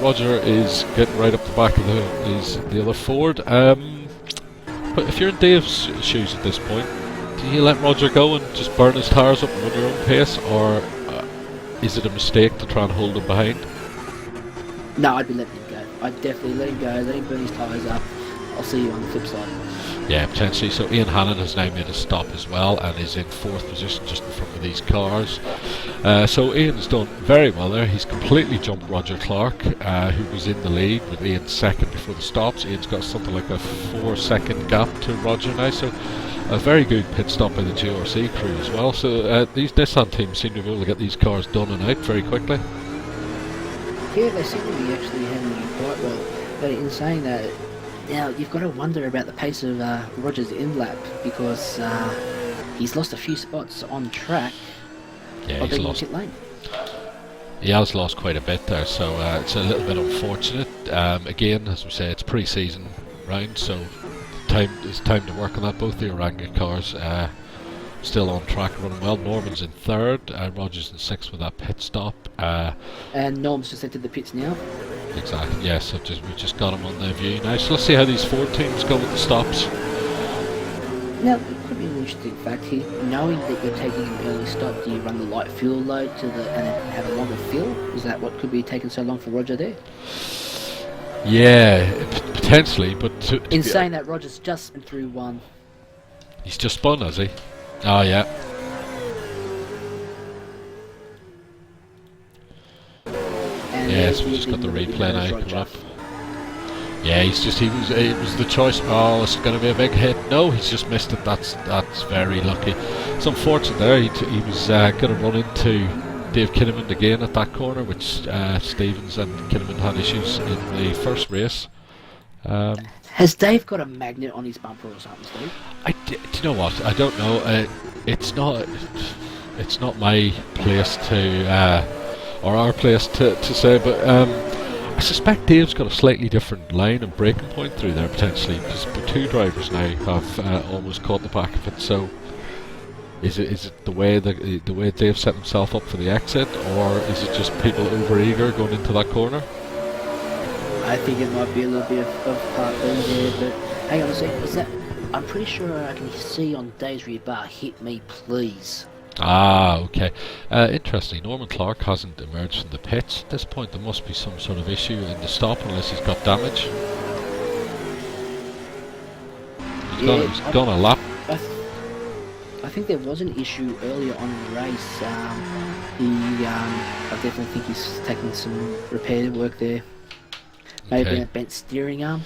Roger is getting right up the back of the other Ford. But if you're in Dave's shoes at this point, do you let Roger go and just burn his tyres up and run your own pace, or is it a mistake to try and hold him behind? No, I'd be letting him go. I'd definitely let him go, let him burn his tyres up. I'll see you on the flip side. Yeah, potentially. So Ian Hannon has now made a stop as well and is in fourth position just in front of these cars. So Ian's done very well there. He's completely jumped Roger Clark, who was in the lead with Ian second before the stops. Ian's got something like a 4-second gap to Roger now. So a very good pit stop by the GRC crew as well. So these Nissan teams seem to be able to get these cars done and out very quickly. Yeah, they seem to be actually handling it quite well. But in saying that, now you've got to wonder about the pace of Roger's in-lap because he's lost a few spots on track. Yeah, he's lost. He has lost quite a bit there, so it's a little bit unfortunate. Again, as we say, it's pre-season round, so it's time to work on that. Both the Oranga cars still on track, running well. Norman's in third, Roger's in sixth with that pit stop. And Norm's just entered the pits now. Exactly, yes, yeah, so we just got him on the view now. So let's see how these Ford teams go with the stops. Now, it could be an interesting fact here. Knowing that you're taking an early stop, do you run the light fuel load and then have a longer fill? Is that what could be taking so long for Roger there? Yeah, potentially, but... In saying that, Roger's just been through one. He's just spun, has he? Oh, yeah. Yeah, so we just got the replay now coming up. Yeah, it was the choice. Oh, it's going to be a big hit. No, he's just missed it. That's very lucky. It's unfortunate there. He was going to run into Dave Kinnaman again at that corner, which Stevens and Kinnaman had issues in the first race. Has Dave got a magnet on his bumper or something, Steve? Do you know what? I don't know. It's not my place to... or our place to say, but I suspect Dave's got a slightly different line and braking point through there potentially, because the two drivers now have almost caught the back of it. So is it the way Dave set himself up for the exit, or is it just people over eager going into that corner? I think it might be a little bit of part there, but hang on a second. Is that? I'm pretty sure I can see on Dave's rear bar, "Hit me, please." Ah, okay. Interesting. Norman Clark hasn't emerged from the pits at this point. There must be some sort of issue in the stop, unless he's got damage. He's done a lap. I think there was an issue earlier on in the race. I definitely think he's taking some repair work there. Maybe Okay. a bent steering arm.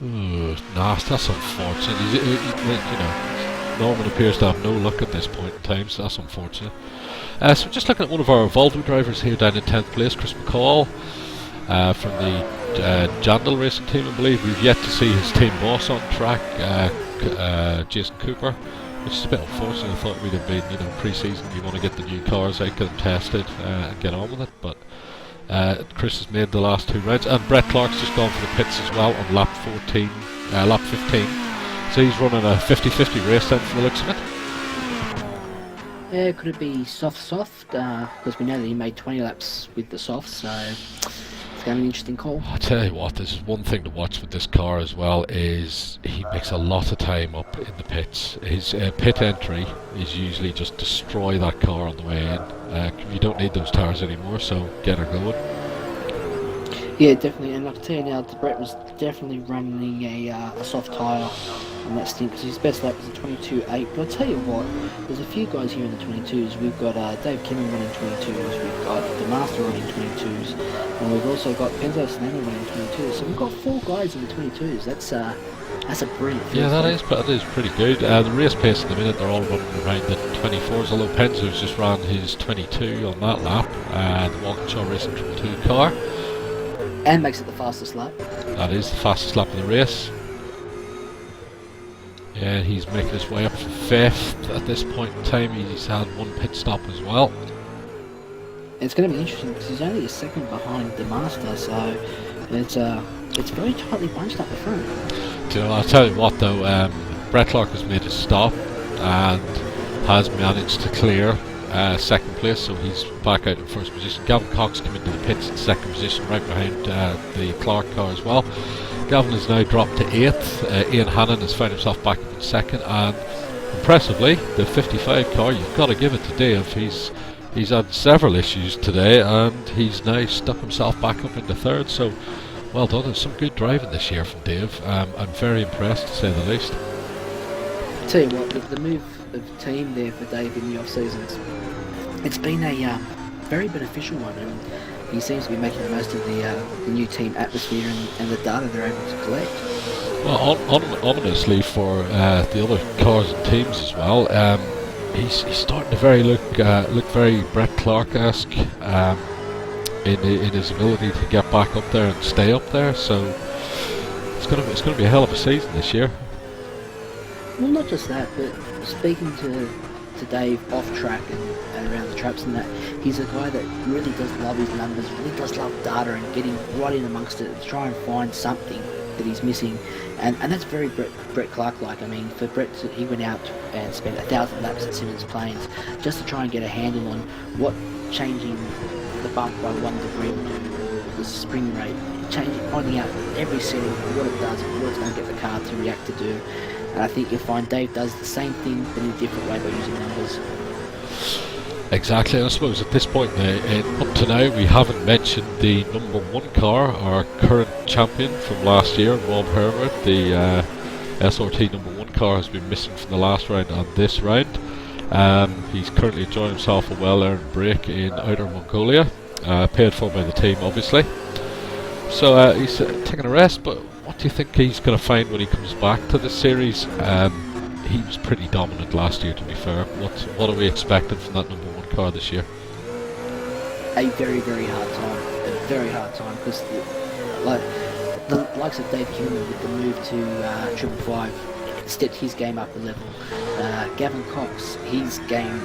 Ooh, that's unfortunate. Norman appears to have no luck at this point in time, so that's unfortunate. So just looking at one of our Volvo drivers here down in 10th place, Chris McCall, from the Jandal racing team, I believe. We've yet to see his team boss on track, Jason Cooper, which is a bit unfortunate. I thought we'd have been, pre-season, you want to get the new cars out, get them tested, and get on with it, but Chris has made the last 2 rounds, and Brett Clark's just gone for the pits as well on lap 15. So he's running a 50-50 race then from the looks of it. Yeah, could it be soft? Because we know that he made 20 laps with the soft, so it's going to be an interesting call. I'll tell you what, there's one thing to watch with this car as well, is he makes a lot of time up in the pits. His pit entry is usually just destroy that car on the way in. You don't need those tyres anymore, so get her going. Yeah, definitely, and I can tell you now, Brett was definitely running a soft tyre on that stint, because his best lap was a 22.8. But I'll tell you what, there's a few guys here in the 22s. We've got Dave Kimmin running 22s, we've got the Master running 22s, and we've also got Penzo Snanner running 22s. So we've got 4 guys in the 22s. That's a brilliant field. Yeah, that is pretty good. The race pace at the minute, they're all running around the 24s, although Penzo's just ran his 22 on that lap, the Walkinshaw Racing 2 car. And makes it the fastest lap. That is the fastest lap of the race. Yeah, he's making his way up to 5th at this point in time. He's had 1 pit stop as well. It's going to be interesting because he's only a second behind the Master, so it's very tightly bunched up the front. I'll tell you what though, Brett Clark has made a stop and has managed to clear 2nd place, so he's back out in 1st position. Gavin Cox came into the pits in 2nd position, right behind the Clark car as well. Gavin has now dropped to 8th. Ian Hannon has found himself back up in 2nd, and impressively, the 55 car, you've got to give it to Dave. He's had several issues today, and he's now stuck himself back up into 3rd. So, well done. There's some good driving this year from Dave. I'm very impressed, to say the least. I'll tell you what, the move of team there for Dave in the off seasons, it's been a very beneficial one, and he seems to be making the most of the new team atmosphere and the data they're able to collect. Well, ominously for the other cars and teams as well, he's starting to look very Brett Clark-esque in his ability to get back up there and stay up there. So it's going to be a hell of a season this year. Well, not just that, but speaking to Dave off track and around the traps and that, he's a guy that really does love his numbers, really does love data and getting right in amongst it to try and find something that he's missing, and that's very Brett Clark-like. I mean, for Brett, he went out and spent 1,000 laps at Simmons Plains just to try and get a handle on what changing the bump by 1 degree will do, the spring rate, finding out every setting, what it does, what it's going to get the car to react to do. And I think you'll find Dave does the same thing but in a different way by using numbers. Exactly, and I suppose at this point up to now we haven't mentioned the number 1 car, our current champion from last year, Rob Herbert. The SRT number 1 car has been missing from the last round and this round. He's currently enjoying himself a well-earned break in Outer Mongolia, paid for by the team obviously. So he's taking a rest, but what do you think he's going to find when he comes back to the series? He was pretty dominant last year, to be fair. What are we expecting from that number 1 car this year? A very, very hard time, because the likes of Dave Kimmer with the move to 555 stepped his game up a level. Gavin Cox, his game,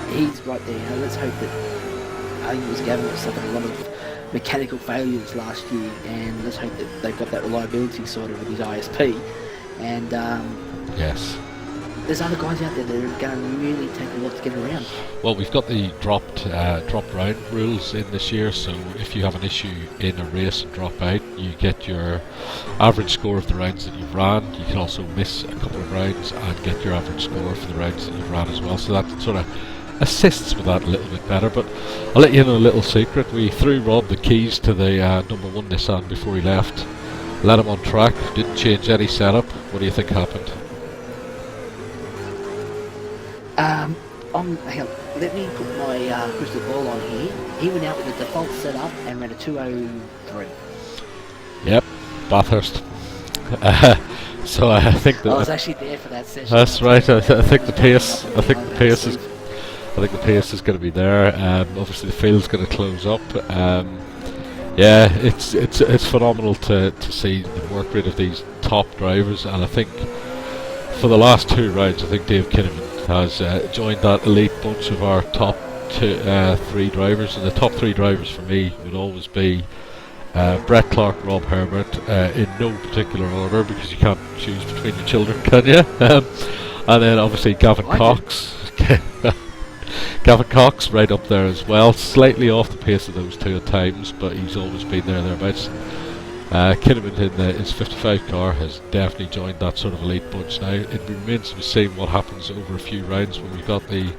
he's right there. Let's hope that, I think it was Gavin that suffered a lot of mechanical failures last year, and let's hope that they've got that reliability sorted with his ISP. And yes, there's other guys out there that are going to really take a lot to get around. Well, we've got the dropped round rules in this year, so if you have an issue in a race and drop out, you get your average score of the rounds that you've ran. You can also miss a couple of rounds and get your average score for the rounds that you've ran as well, so that sort of assists with that a little bit better. But I'll let you in a little secret. We threw Rob the keys to the number 1 Nissan before he left, let him on track, didn't change any setup. What do you think happened? Hang on, let me put my crystal ball on here. He went out with the default setup and ran a 203. Yep, Bathurst. So I think that I was actually there for that session. that's right. I think the pace. I think the pace is. I think the pace is going to be there. Obviously, the field's going to close up. Yeah, it's phenomenal to see the work rate of these top drivers, and I think for the last 2 rounds, I think Dave Kinnaman has joined that elite bunch of our top 3 drivers, and the top 3 drivers for me would always be Brett Clark, Rob Herbert, in no particular order because you can't choose between your children, can you? And then obviously Gavin Cox. Gavin Cox right up there as well, slightly off the pace of those 2 at times, but he's always been thereabouts. Kinnaman in his 55 car has definitely joined that sort of elite bunch now. It remains to be seen what happens over a few rounds when we've got the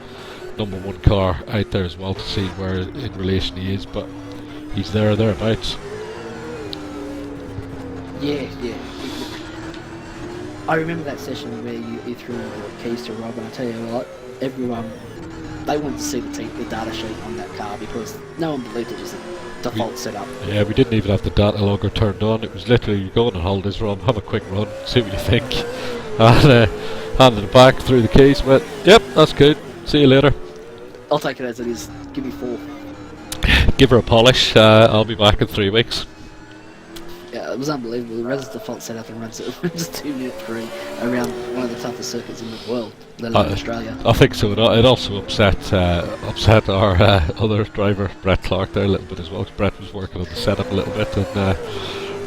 number 1 car out there as well to see where in relation he is, but he's thereabouts. Yeah. I remember that session where you threw the keys to Rob, and I tell you what, everyone, they wanted to see the data sheet on that car because no one believed it was a default setup. Yeah, we didn't even have the data logger turned on. It was literally, you go on holidays, Rob, have a quick run, see what you think. And handed it back, threw the keys, went, yep, that's good, see you later. I'll take it as it is. Give me 4. Give her a polish, I'll be back in 3 weeks. Yeah, it was unbelievable. It runs the default setup and runs 2 minute 3 around one of the toughest circuits in the world, let alone Australia. I think so. It also upset our other driver, Brett Clark, there a little bit as well. 'Cause Brett was working on the setup a little bit, and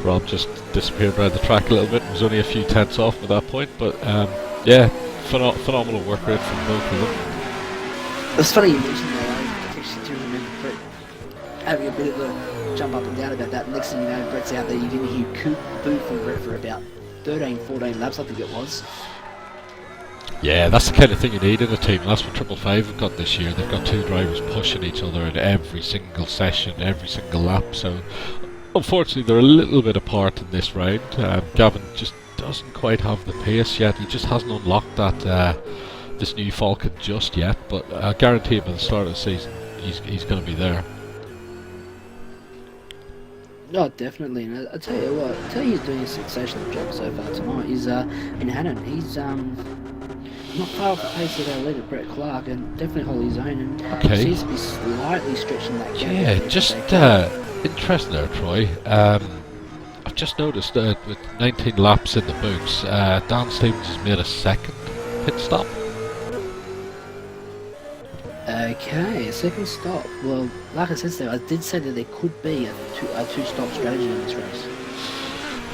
Rob just disappeared around the track a little bit. It was only a few tenths off at that point, but yeah, phenomenal work rate from both of them. It's funny you mentioned that. I actually do remember Brett having a bit of a jump up and down about that. Next thing you know, Brett's out there. You didn't hear boo from Brett for about 13, 14 laps, I think it was. Yeah, that's the kind of thing you need in a team. That's what 555 have got this year. They've got 2 drivers pushing each other in every single session, every single lap. So, unfortunately, they're a little bit apart in this round. Gavin just doesn't quite have the pace yet. He just hasn't unlocked that this new Falcon just yet. But I guarantee him at the start of the season, he's going to be there. No, definitely. And I tell you what, he's doing a sensational job so far tonight. He's in Hannon. He's not far off the pace of our leader, Brett Clark, and definitely hold his own. And seems to be slightly stretching that gap. Yeah, just interesting there, Troy. I've just noticed that with 19 laps in the books, Dan Stevens has made a 2nd pit stop. Okay, a 2nd stop. Well, like I said, though, I did say that there could be a two-stop strategy in this race.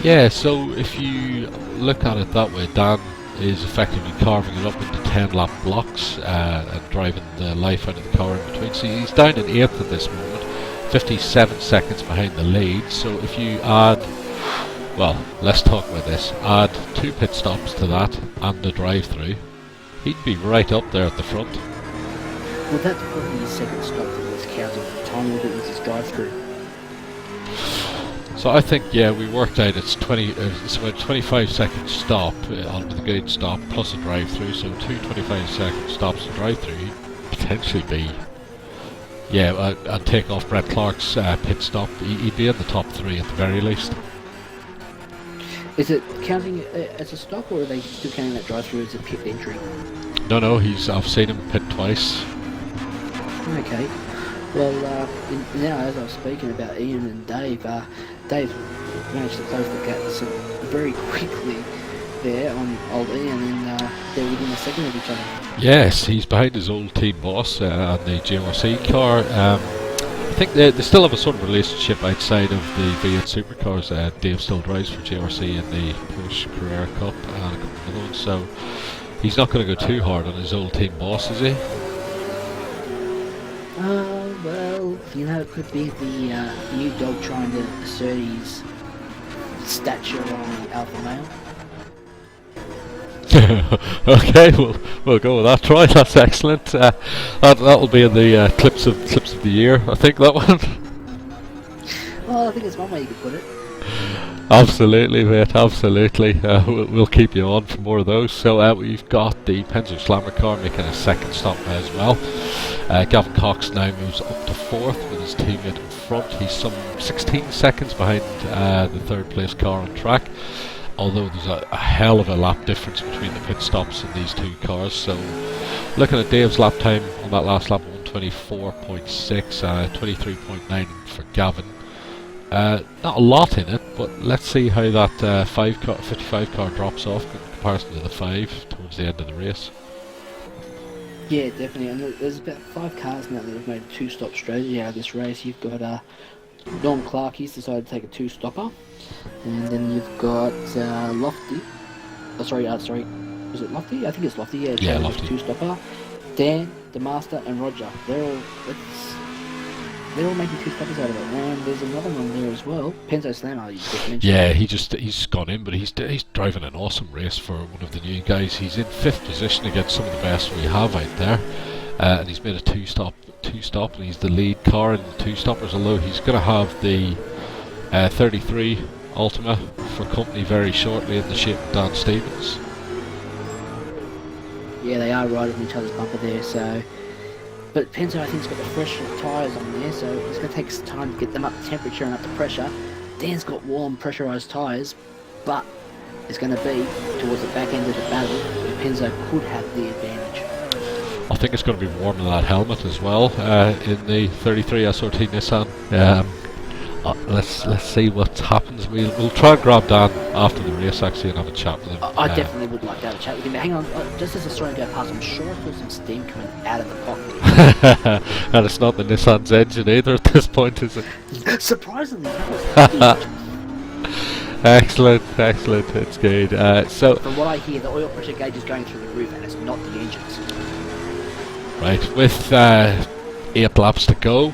Yeah, so if you look at it that way, Dan is effectively carving it up into 10-lap blocks and driving the life out of the car in between. So he's down in 8th at this moment, 57 seconds behind the lead. So if you add, well, let's talk about this, add 2 pit stops to that and the drive-through, he'd be right up there at the front. Well, that's probably his 2nd stop that was counting at the time, or it was his drive-through. So I think, yeah, we worked out it's about 25 second stop on the gate stop plus a drive-through, so 2 25-second stops and drive-through. He'd potentially be, yeah, I'd take off Brett Clark's pit stop. He'd be in the top 3 at the very least. Is it counting as a stop, or are they still counting that drive-through as a pit entry? No, I've seen him pit twice. Okay. Well, now as I was speaking about Ian and Dave, Dave managed to close the gap very quickly there on old Ian, and they're within a second of each other. Yes, he's behind his old team boss on the JRC car. I think they still have a sort of relationship outside of the V8 Supercars. Dave still drives for JRC in the Porsche Carrera Cup and a couple of other ones, so he's not going to go too hard on his old team boss, is he? Well, you know, it could be the new dog trying to assert his stature on the alpha male. Okay, we'll go with that, Troy. That's excellent. That'll be in the clips of the year, I think, that one. Well, I think it's one way you could put it. Absolutely, mate, absolutely. We'll keep you on for more of those. So we've got the Penzo Slammer car making a second stop as well. Gavin Cox now moves up to fourth with his teammate in front. He's some 16 seconds behind the third place car on track, although there's a hell of a lap difference between the pit stops in these two cars. So looking at Dave's lap time on that last lap, 124.6, 23.9 for Gavin. Not a lot in it, but let's see how that 55 car drops off in comparison to the 5 towards the end of the race. Yeah, definitely. And there's about 5 cars now that have made a 2-stop strategy out of this race. You've got Norm Clark, he's decided to take a 2-stopper. And then you've got Lofty. Sorry, was it Lofty? I think it's Lofty, yeah. Lofty. 2-stopper. Dan, the Master, and Roger. They're all making 2-stoppers out of it. And there's another one there as well. Penzo Slammer, you just mentioned. Yeah, he's gone in, but he's driving an awesome race for one of the new guys. He's in 5th position against some of the best we have out there. And he's made a 2-stop, and he's the lead car in the 2-stoppers, although he's going to have the 33 Ultima for company very shortly in the shape of Dan Stevens. Yeah, they are right on each other's bumper there, so... But Penzo, I think, has got the fresh tyres on there, so it's going to take some time to get them up to temperature and up to pressure. Dan's got warm, pressurised tyres, but it's going to be towards the back end of the battle where Penzo could have the advantage. I think it's going to be warm in that helmet as well in the 33 SRT Nissan. Let's see what happens. We'll try and grab Dan after the race actually and have a chat with him. I definitely would like to have a chat with him. Hang on, just as Australia go past, I'm sure I feel some steam coming out of the cockpit. And it's not the Nissan's engine either at this point, is it? Surprisingly, that was Excellent, it's good. So from what I hear, the oil pressure gauge is going through the roof and it's not the engines. right, with 8 laps to go,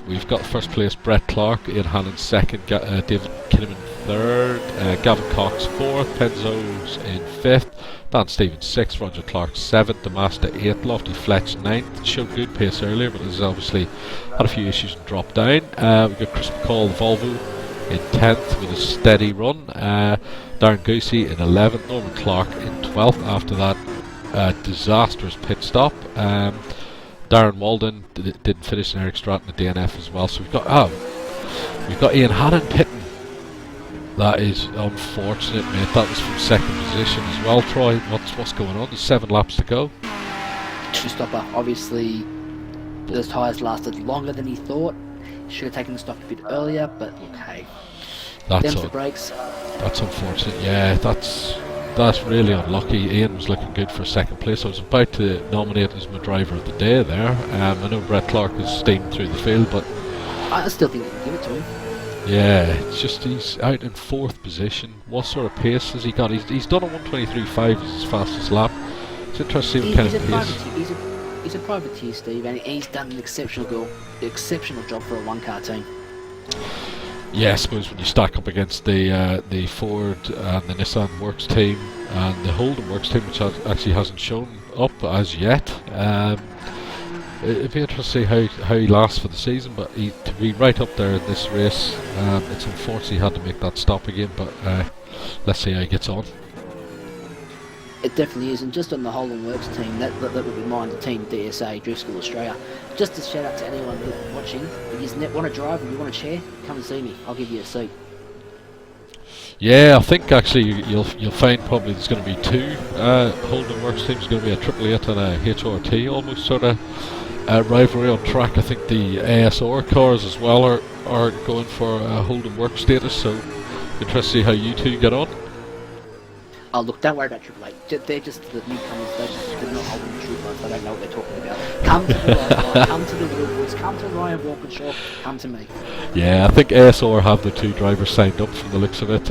we've got first place Brett Clark, Ian Hannon second, David Kinnaman third, Gavin Cox fourth, Penzo's in 5th, Dan Stevens 6th, Roger Clark 7th, Demasta 8th, Lofty Fletch 9th. Showed good pace earlier, but has obviously had a few issues and dropped down. We've got Chris McCall, the Volvo, in 10th with a steady run. Darren Goosey in 11th, Norman Clark in 12th after that disastrous pit stop. Darren Walden didn't finish, and Eric Stratton the DNF as well. So we've got Ian Hannon pitting. That is unfortunate, mate. That was from second position as well. Troy, what's going on? There's 7 laps to go. 2-stopper. Obviously, those tyres lasted longer than he thought. Should have taken the stop a bit earlier, but look, hey. Them's the brakes. That's unfortunate. Yeah, that's really unlucky. Ian was looking good for second place. I was about to nominate as my driver of the day there. I know Brett Clark has steamed through the field, but I still think you can give it to him. yeah, it's just he's out in 4th position. What sort of pace has he got? He's done a 123.5 as his fastest lap. It's interesting to see what kind of pace. He's a privateer, Steve, and he's done an exceptional job for a one-car team. Yeah, I suppose when you stack up against the Ford and the Nissan Works team and the Holden Works team, which actually hasn't shown up as yet, it'd be interesting to see how he lasts for the season. But to be right up there in this race, it's unfortunate he had to make that stop again. But let's see how he gets on. It definitely is, and just on the Holden Works team, that would be mine, the team DSA, Drift School Australia. Just a shout out to anyone watching. If you want to drive and you want a chair, come and see me. I'll give you a seat. Yeah, I think actually you'll find probably there's going to be 2 Holden Works teams. There's going to be a Triple 8 and a HRT, almost sort of rivalry on track. I think the ASR cars as well are going for Holden Works status, so interesting to see how you two get on. Oh, look, don't worry about Triple 8. They're just the newcomers. They're not holding the true ones. They don't know what they're talking about. Come to the Ryan, come to the Wilwoods, come to Ryan Walkinshaw, come to me. Yeah, I think ASR have the 2 drivers signed up from the looks of it.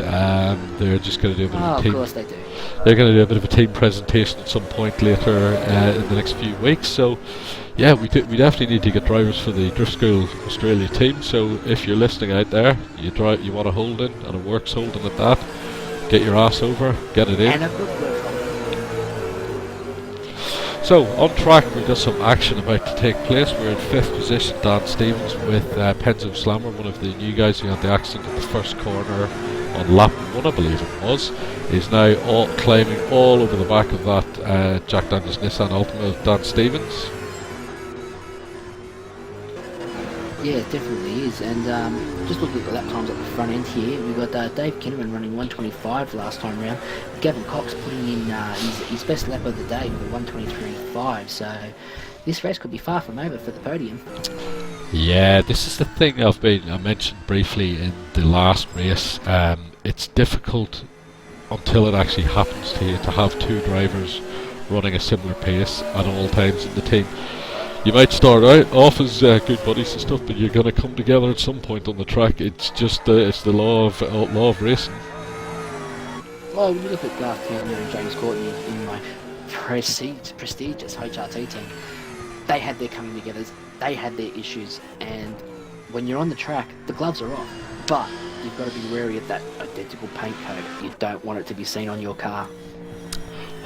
They're just going to do a bit of a team. Of course they do. They're going to do a bit of a team presentation at some point later in the next few weeks. So, yeah, we definitely need to get drivers for the Drift School Australia team. So, if you're listening out there, you want a Holden and a Works Holden at that. Get your ass over, get it in. And a good work. So, on track, we've got some action about to take place. We're in 5th position, Dan Stevens with Penzo Slammer, one of the new guys who had the accident at the first corner on lap 1, I believe it was, is now climbing all over the back of that Jack Daniels Nissan Altima of Dan Stevens. Yeah, it definitely is. And just looking at the lap times at the front end here, we've got Dave Kinnaman running 125 last time round. Gavin Cox putting in his best lap of the day with a 123.5. So this race could be far from over for the podium. Yeah, this is the thing I mentioned briefly in the last race. It's difficult until it actually happens to you to have two drivers running a similar pace at all times in the team. You might start out off as good buddies and stuff, but you're going to come together at some point on the track. It's just it's the law of racing. Well, when you look at Garth Taylor and James Courtney in my prestigious HRT team, they had their coming together, they had their issues, and when you're on the track, the gloves are off. But you've got to be wary of that identical paint coat. You don't want it to be seen on your car.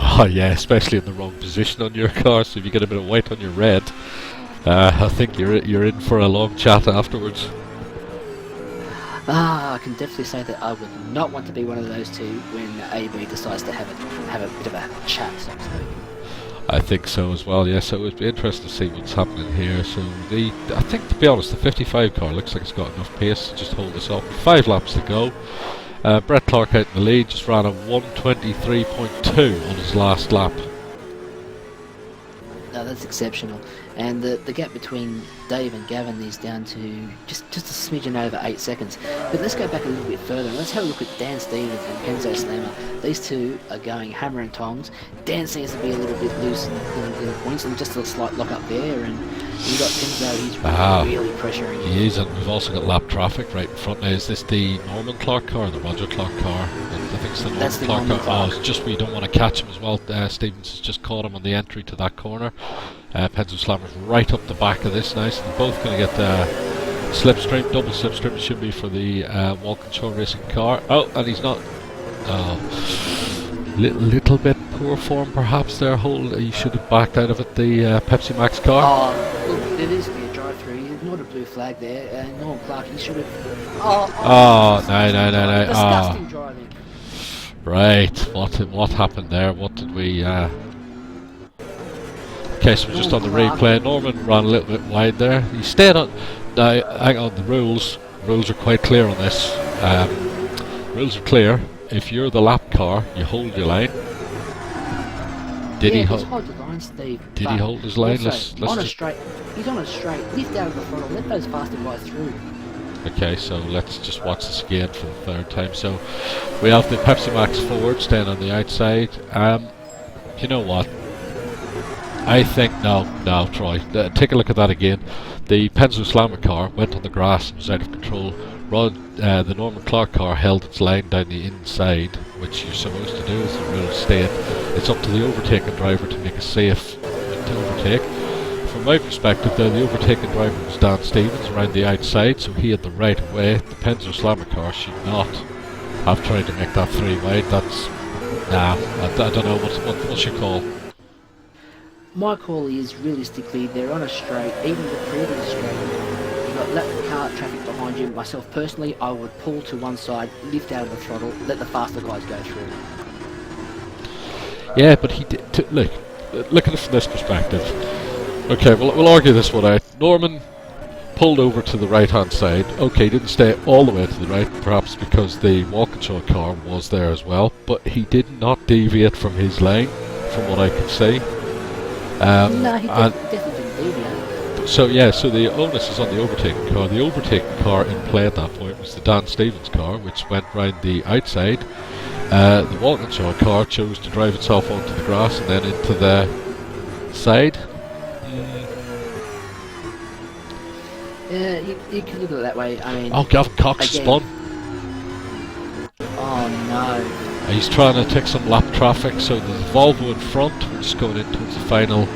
Oh yeah, especially in the wrong position on your car. So if you get a bit of white on your red, I think you're in for a long chat afterwards. I can definitely say that I would not want to be one of those two when AB decides to have a bit of a chat, so to speak. I think so as well. Yeah, so it would be interesting to see what's happening here. So I think, to be honest, the 55 car looks like it's got enough pace to just hold this up. 5 laps to go. Brett Clark out in the lead, just ran a 123.2 on his last lap. No, that's exceptional. And the gap between Dave and Gavin is down to just a smidgen over 8 seconds. But let's go back a little bit further and let's have a look at Dan Stevens and Penzo Slammer. These two are going hammer and tongs. Dan seems to be a little bit loose in points, and just a slight lock up there. And you've got Penzo, he's really pressuring. He is, and we've also got lap traffic right in front now. Is this the Norman Clark car or the Roger Clark car? I think it's the Norman Clark car. Oh, it's just we don't want to catch him as well. Stevens has just caught him on the entry to that corner. Penzo Slammer's right up the back of this now, so they're both going to get slipstream, double slipstream it should be for the Walkinshaw Racing car. Oh, and he's not. Little bit poor form perhaps there. He should have backed out of it, the Pepsi Max car. Oh, look, there is to be a drive-through. He ignored a blue flag there. Norman Clark, he should have. No. Disgusting driving. Right, what happened there? What did we? Okay, so we're just on the replay. Norman ran a little bit wide there. He stayed on. Now, hang on, the rules are quite clear on this. Rules are clear. If you're the lap car, you hold your line. Did he hold the line, Steve? Did he hold his line? Let's he's on a straight. Lift out of the throttle. Let those faster guys through. Okay, so let's just watch this again for the third time. So we have the Pepsi Max Ford staying on the outside. You know what? I think no, Troy. Take a look at that again. The Penzo Slammer car went on the grass and was out of control. The Norman Clark car held its line down the inside, which you're supposed to do as the rules state. It's up to the overtaking driver to make a safe to overtake. From my perspective, though, the overtaking driver was Dan Stevens around the outside, so he had the right of way. The Penzo Slammer car should not have tried to make that 3 wide. That's I don't know what's your call. My call is, realistically, they're on a straight, even the previous straight. You've got lap car traffic behind you. Myself personally, I would pull to one side, lift out of the throttle, let the faster guys go through. Yeah, but he did. Look at it from this perspective. Okay, we'll argue this one out. Norman pulled over to the right-hand side. Okay, he didn't stay all the way to the right, perhaps because the Walkinshaw car was there as well, but he did not deviate from his lane, from what I could see. No, he definitely didn't deviate. So the onus is on the overtaking car. The overtaking car in play at that point was the Dan Stevens car, which went round the outside. The Walkinshaw car chose to drive itself onto the grass and then into the side. Yeah, you can look at it that way. I mean, Gavin Cox spun. Oh no. He's trying to take some lap traffic, so there's Volvo in front. We're just going into the final.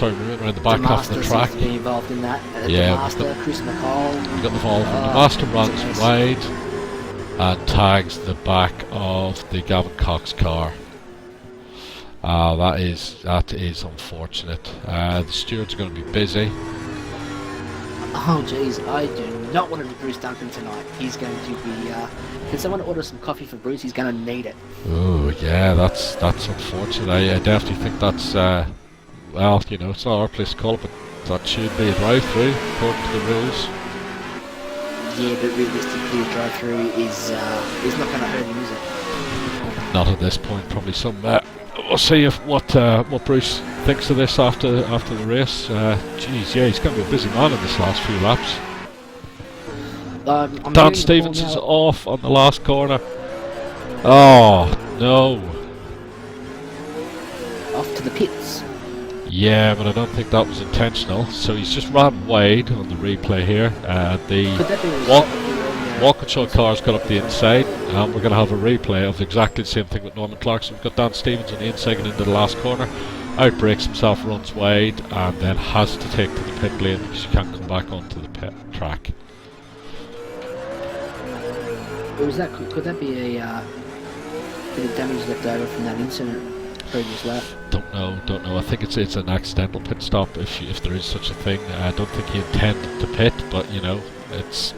We're around the back half of the track. Seems to be involved in that. Yeah, the Master, Chris McCall. We've got the Volvo. The Master runs wide and tags the back of the Gavin Cox car. That is unfortunate. The stewards are going to be busy. Oh jeez, I do not want to be Bruce Duncan tonight. He's going to be. Can someone order some coffee for Bruce? He's going to need it. Oh yeah, that's unfortunate. I definitely think that's well, you know, it's not our place to call it, but that should be a drive-through according to the rules. Yeah, but realistically, a drive-through is not going to hurt him, is it? Not at this point. Probably some. We'll see if what Bruce thinks of this after the race. Geez, yeah, he's going to be a busy man in this last few laps. I'm Dan Stevenson's off on the last corner. Oh no! Off to the pits. Yeah, but I don't think that was intentional. So he's just ran wide on the replay here. Walkinshaw car's got up the inside, and we're going to have a replay of exactly the same thing with Norman Clarkson. We've got Dan Stevens on the inside and into the last corner. Outbreaks himself, runs wide, and then has to take to the pit lane because you can't come back onto the pit track. Was that? Could that be a bit of damage left over from that incident previous lap? Don't know. I think it's an accidental pit stop if there is such a thing. I don't think he intended to pit, but you know, it's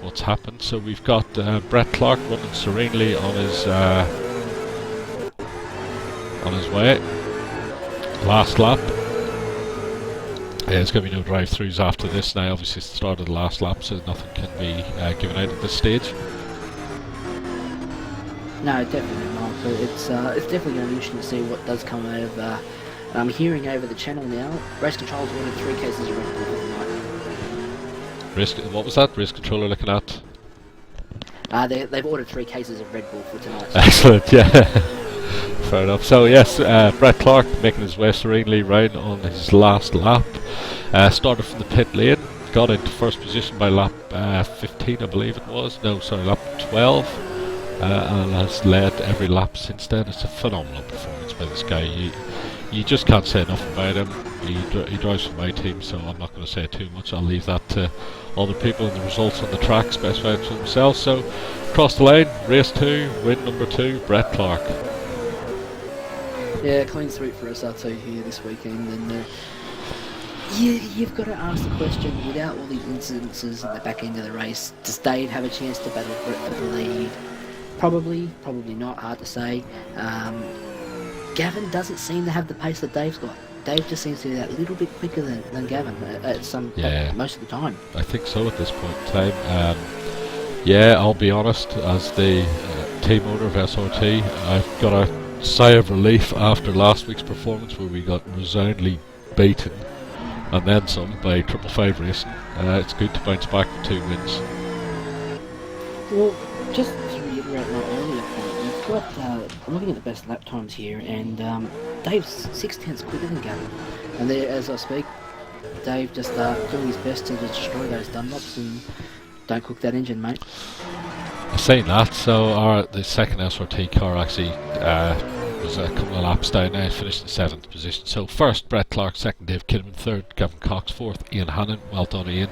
what's happened. So we've got Brett Clark running serenely on his way. Last lap. There's going to be no drive-throughs after this now. Obviously it's the start of the last lap, so nothing can be given out at this stage. No, definitely not. But it's definitely going to be interesting to see what does come out of. I'm hearing over the channel now. Race Control's ordered 3 cases of Red Bull for tonight. What was that? Race Controller looking at? They've ordered 3 cases of Red Bull for tonight. Excellent, yeah. Fair enough. So yes, Brett Clark making his way serenely round on his last lap. Started from the pit lane, got into first position by lap 15, I believe it was. No, sorry, lap 12. And has led every lap since then. It's a phenomenal performance by this guy. You just can't say enough about him. He drives for my team, so I'm not going to say too much. I'll leave that to other people and the results on the track specified for themselves. So, across the line, race 2, win number 2, Brett Clark. Yeah, clean sweep for SRT here this weekend, and you've got to ask the question, without all these incidences in the back end of the race, does Dave have a chance to battle Brett for the lead? Probably not, hard to say. Gavin doesn't seem to have the pace that Dave's got. Dave just seems to be that little bit quicker than Gavin at most of the time. I think so at this point in time. Yeah, I'll be honest, as the team owner of SRT, I've got a sigh of relief after last week's performance where we got resoundingly beaten and then some by 555 Racing. It's good to bounce back with 2 wins. Well, just to reiterate my earlier point, you've got, I'm looking at the best lap times here, and Dave's 6/10 quicker than Gavin. And there, as I speak, Dave just doing his best to destroy those Dunlops and don't cook that engine, mate. Saying that, so the second SRT car actually was a couple of laps down now, finished in 7th position. So first Brett Clark, second Dave Kidman, third Gavin Cox, fourth Ian Hannon. Well done, Ian.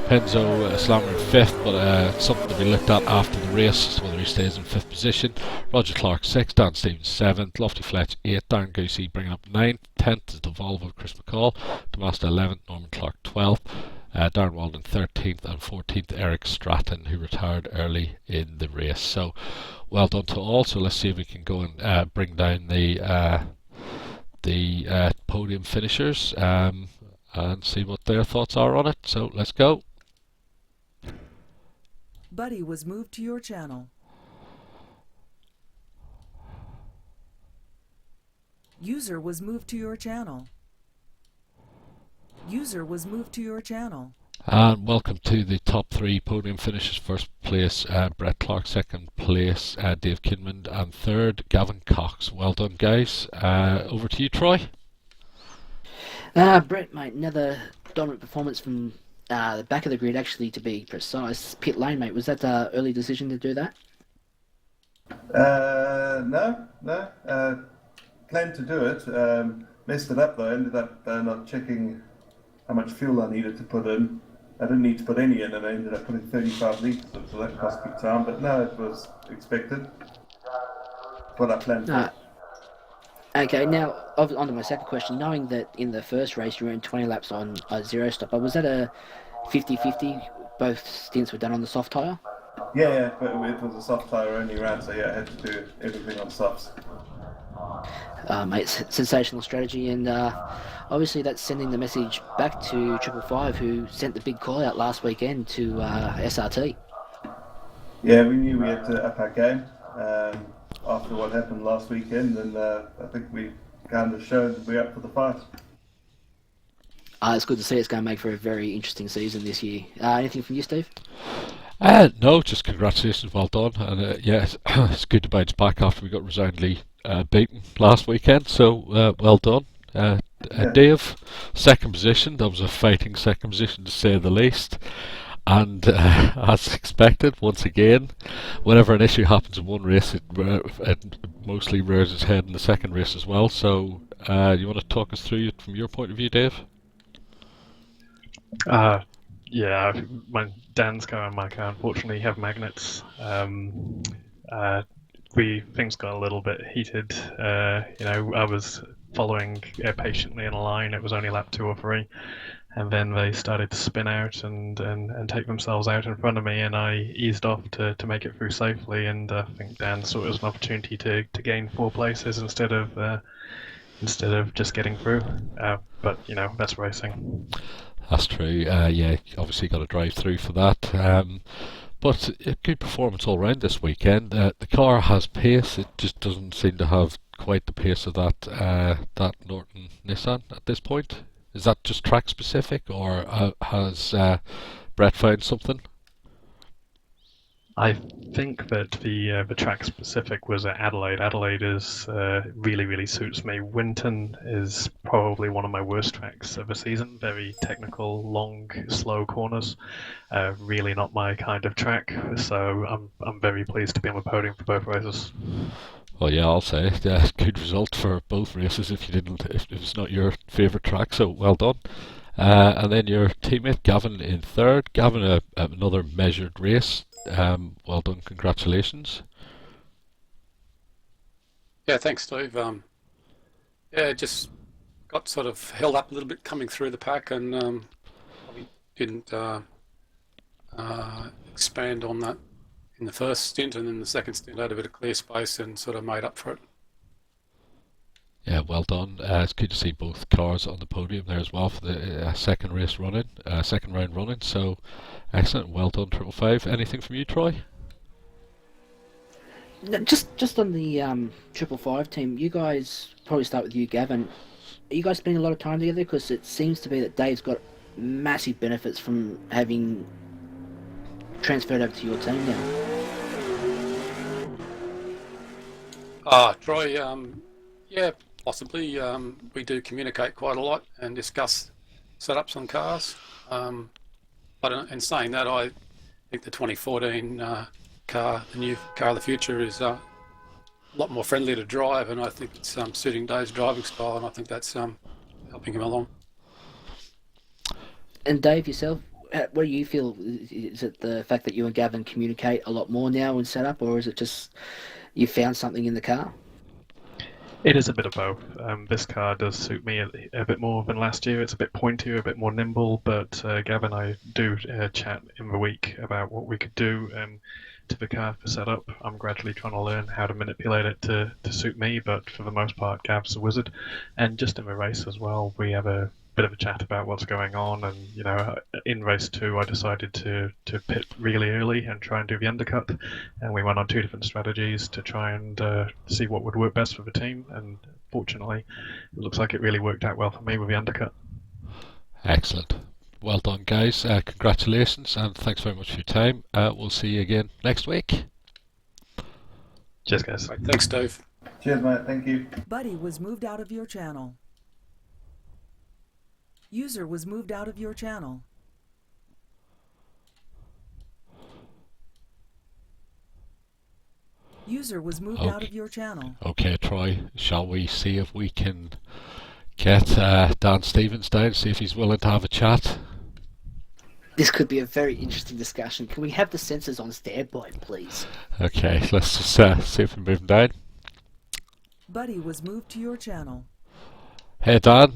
Penzo Slammer in 5th, but something to be looked at after the race, whether he stays in 5th position. Roger Clark 6th, Dan Stevens 7th, Lofty Fletch 8th, Darren Goosey bringing up 9th, 10th is the Volvo Chris McCall, Demasta 11th, Norman Clark 12th. Darren Walden 13th and 14th Eric Stratton, who retired early in the race. So well done to all. So let's see if we can go and bring down the podium finishers and see what their thoughts are on it. So let's go. Buddy was moved to your channel. User was moved to your channel. User was moved to your channel. And welcome to the top 3 podium finishers. First place Brett Clark, second place Dave Kidman, and third Gavin Cox. Well done, guys. Over to you, Troy. Brett, mate, another dominant performance from the back of the grid, actually, to be precise. Pit lane, mate, was that an early decision to do that? No. Planned to do it. Messed it up though. Ended up not checking how much fuel I needed to put in. I didn't need to put any in, and I ended up putting 35 litres in, so that cost me time. But no, it was expected. What I planned for. Okay, now on to my second question. Knowing that in the first race you ran 20 laps on a zero stopper, was that a 50-50? Both stints were done on the soft tyre? Yeah, but it was a soft tyre only round, so yeah, I had to do everything on softs. Mate, sensational strategy, and obviously that's sending the message back to 555, who sent the big call out last weekend to SRT. Yeah, we knew we had to up our game after what happened last weekend, and I think we kind of showed we're up for the fight. It's good to see. It's going to make for a very interesting season this year. Anything from you, Steve? No, just congratulations, well done. And yes, it's good to bounce back after we got resoundingly beaten last weekend, so well done. Dave, second position, that was a fighting second position to say the least. And as expected, once again, whenever an issue happens in one race, it mostly rears its head in the second race as well. So, you want to talk us through it from your point of view, Dave? Yeah, Dan's car and my car unfortunately have magnets. Things got a little bit heated. I was following patiently in a line. It was only lap 2 or 3. And then they started to spin out and take themselves out in front of me, and I eased off to make it through safely. And I think Dan saw it as an opportunity to gain 4 places instead of just getting through. But that's racing. That's true. Yeah, obviously got to drive through for that. But a good performance all round this weekend. The car has pace. It just doesn't seem to have quite the pace of that Norton Nissan at this point. Is that just track specific, or has Brett found something? I think that the track specific was at Adelaide. Adelaide is really suits me. Winton is probably one of my worst tracks of the season. Very technical, long, slow corners. Really not my kind of track. So I'm very pleased to be on the podium for both races. Well, yeah, I'll say good result for both races. If it's not your favourite track, so well done. And then your teammate Gavin in third. Gavin, another measured race. Well done, congratulations. Yeah, thanks, Steve. Just got sort of held up a little bit coming through the pack, and probably didn't expand on that in the first stint, and then the second stint had a bit of clear space and sort of made up for it. Yeah, well done. It's good to see both cars on the podium there as well for the second round running. So excellent, well done, 555. Anything from you, Troy? No, just on the 555 team, you guys, probably start with you, Gavin. Are you guys spending a lot of time together? Because it seems to be that Dave's got massive benefits from having transferred over to your team now. Troy, yeah, possibly. We do communicate quite a lot and discuss setups on cars. But in saying that, I think the 2014 car, the new car of the future, is a lot more friendly to drive, and I think it's suiting Dave's driving style, and I think that's helping him along. And Dave, yourself, what do you feel? Is it the fact that you and Gavin communicate a lot more now in setup, or is it just you found something in the car? It is a bit of both. This car does suit me a bit more than last year. It's a bit pointier, a bit more nimble, but Gavin and I do chat in the week about what we could do to the car for setup. I'm gradually trying to learn how to manipulate it to suit me, but for the most part, Gav's a wizard. And just in the race as well, we have a bit of a chat about what's going on, and in race 2 I decided to pit really early and try and do the undercut, and we went on 2 different strategies to try and see what would work best for the team, and fortunately it looks like it really worked out well for me with the undercut. Excellent, well done guys, congratulations, and thanks very much for your time. We'll see you again next week. Cheers guys. Right, thanks, Dave. Cheers, mate. Thank you. Buddy was moved out of your channel. User was moved out of your channel. User was moved out of your channel. Okay, Troy, shall we see if we can get Dan Stevens down, see if he's willing to have a chat? This could be a very interesting discussion. Can we have the sensors on standby, please? Okay, let's just see if we move him down. Buddy was moved to your channel. Hey Dan,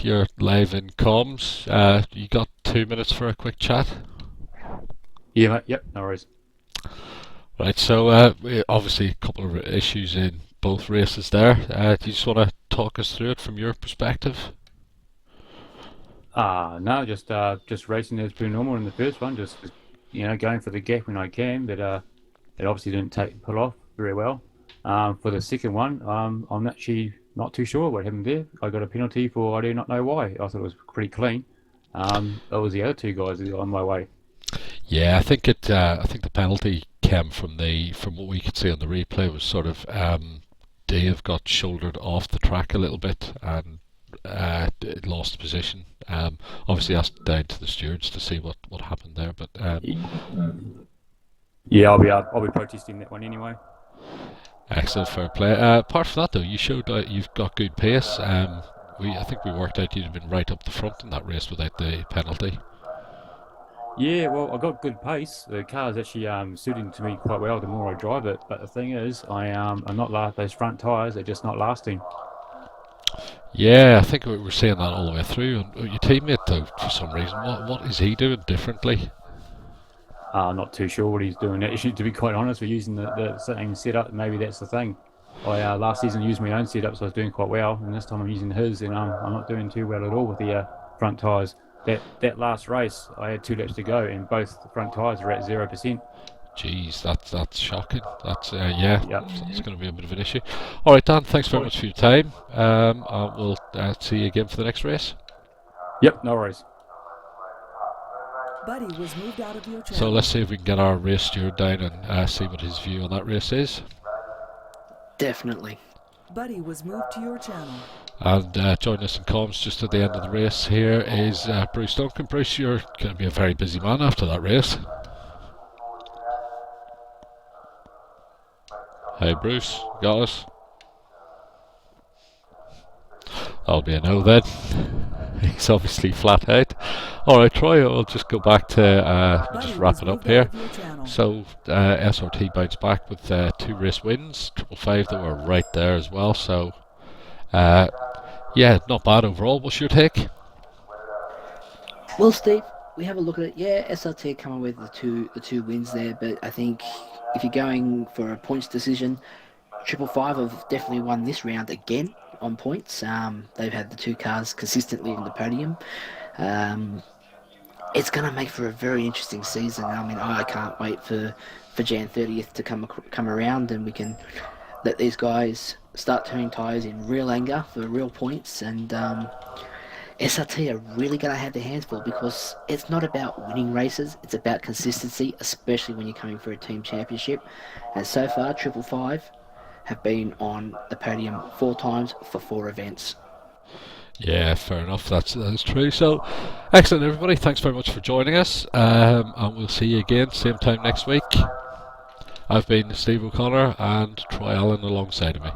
you're live in comms. You got 2 minutes for a quick chat? Yeah, mate. Yep, no worries. Right, so obviously a couple of issues in both races there. Do you just want to talk us through it from your perspective? No, just racing as per normal in the first one. Just going for the gap when I can, but it obviously didn't pull off very well. For the second one, I'm actually not too sure what happened there. I got a penalty for I do not know why. I thought it was pretty clean. It was the other two guys that got on my way. Yeah, I think the penalty came from what we could see on the replay was sort of Dave got shouldered off the track a little bit and lost position. Obviously that's down to the stewards to see what happened there, but yeah, I'll be protesting that one anyway. Excellent, fair play. Apart from that though, you showed you've got good pace. I think we worked out you'd have been right up the front in that race without the penalty. Yeah, well, I got good pace. The car's actually suiting to me quite well the more I drive it. But the thing is, I'm not those front tyres are just not lasting. Yeah, I think we were saying that all the way through. And your teammate though, for some reason, what is he doing differently? I'm not too sure what he's doing. Actually, to be quite honest, we're using the same setup. Maybe that's the thing. I last season used my own setup, so I was doing quite well, and this time I'm using his, and I'm not doing too well at all with the front tyres. That last race, I had 2 laps to go, and both the front tyres were at 0%. Jeez, that's shocking. That's yeah, Yep. it's going to be a bit of an issue. All right, Dan, thanks very much for your time. We'll see you again for the next race. Yep, no worries. Buddy was moved out of your channel. So let's see if we can get our race steward down and see what his view on that race is. Definitely. Buddy was moved to your channel. And joining us in comms just at the end of the race here is Bruce Duncan. Bruce, you're going to be a very busy man after that race. Hey Bruce, got us? That'll be a no then. He's obviously flat out. Alright Troy, I'll just go back to just wrap it up here. So SRT bounced back with 2 race wins, 555 that were right there as well, so yeah, not bad overall. What's your take? Well, Steve, we have a look at it. Yeah, SRT come with the two wins there, but I think if you're going for a points decision, 555 have definitely won this round again on points. They've had the 2 cars consistently in the podium. It's going to make for a very interesting season. I mean, I can't wait for Jan 30th to come around, and we can let these guys start turning tyres in real anger for real points. And SRT are really going to have their hands full, because it's not about winning races, it's about consistency, especially when you're coming for a team championship. And so far, 555 have been on the podium 4 times for 4 events. Yeah, fair enough. That's true. So, excellent, everybody. Thanks very much for joining us, and we'll see you again same time next week. I've been Steve O'Connor and Troy Allen alongside of me.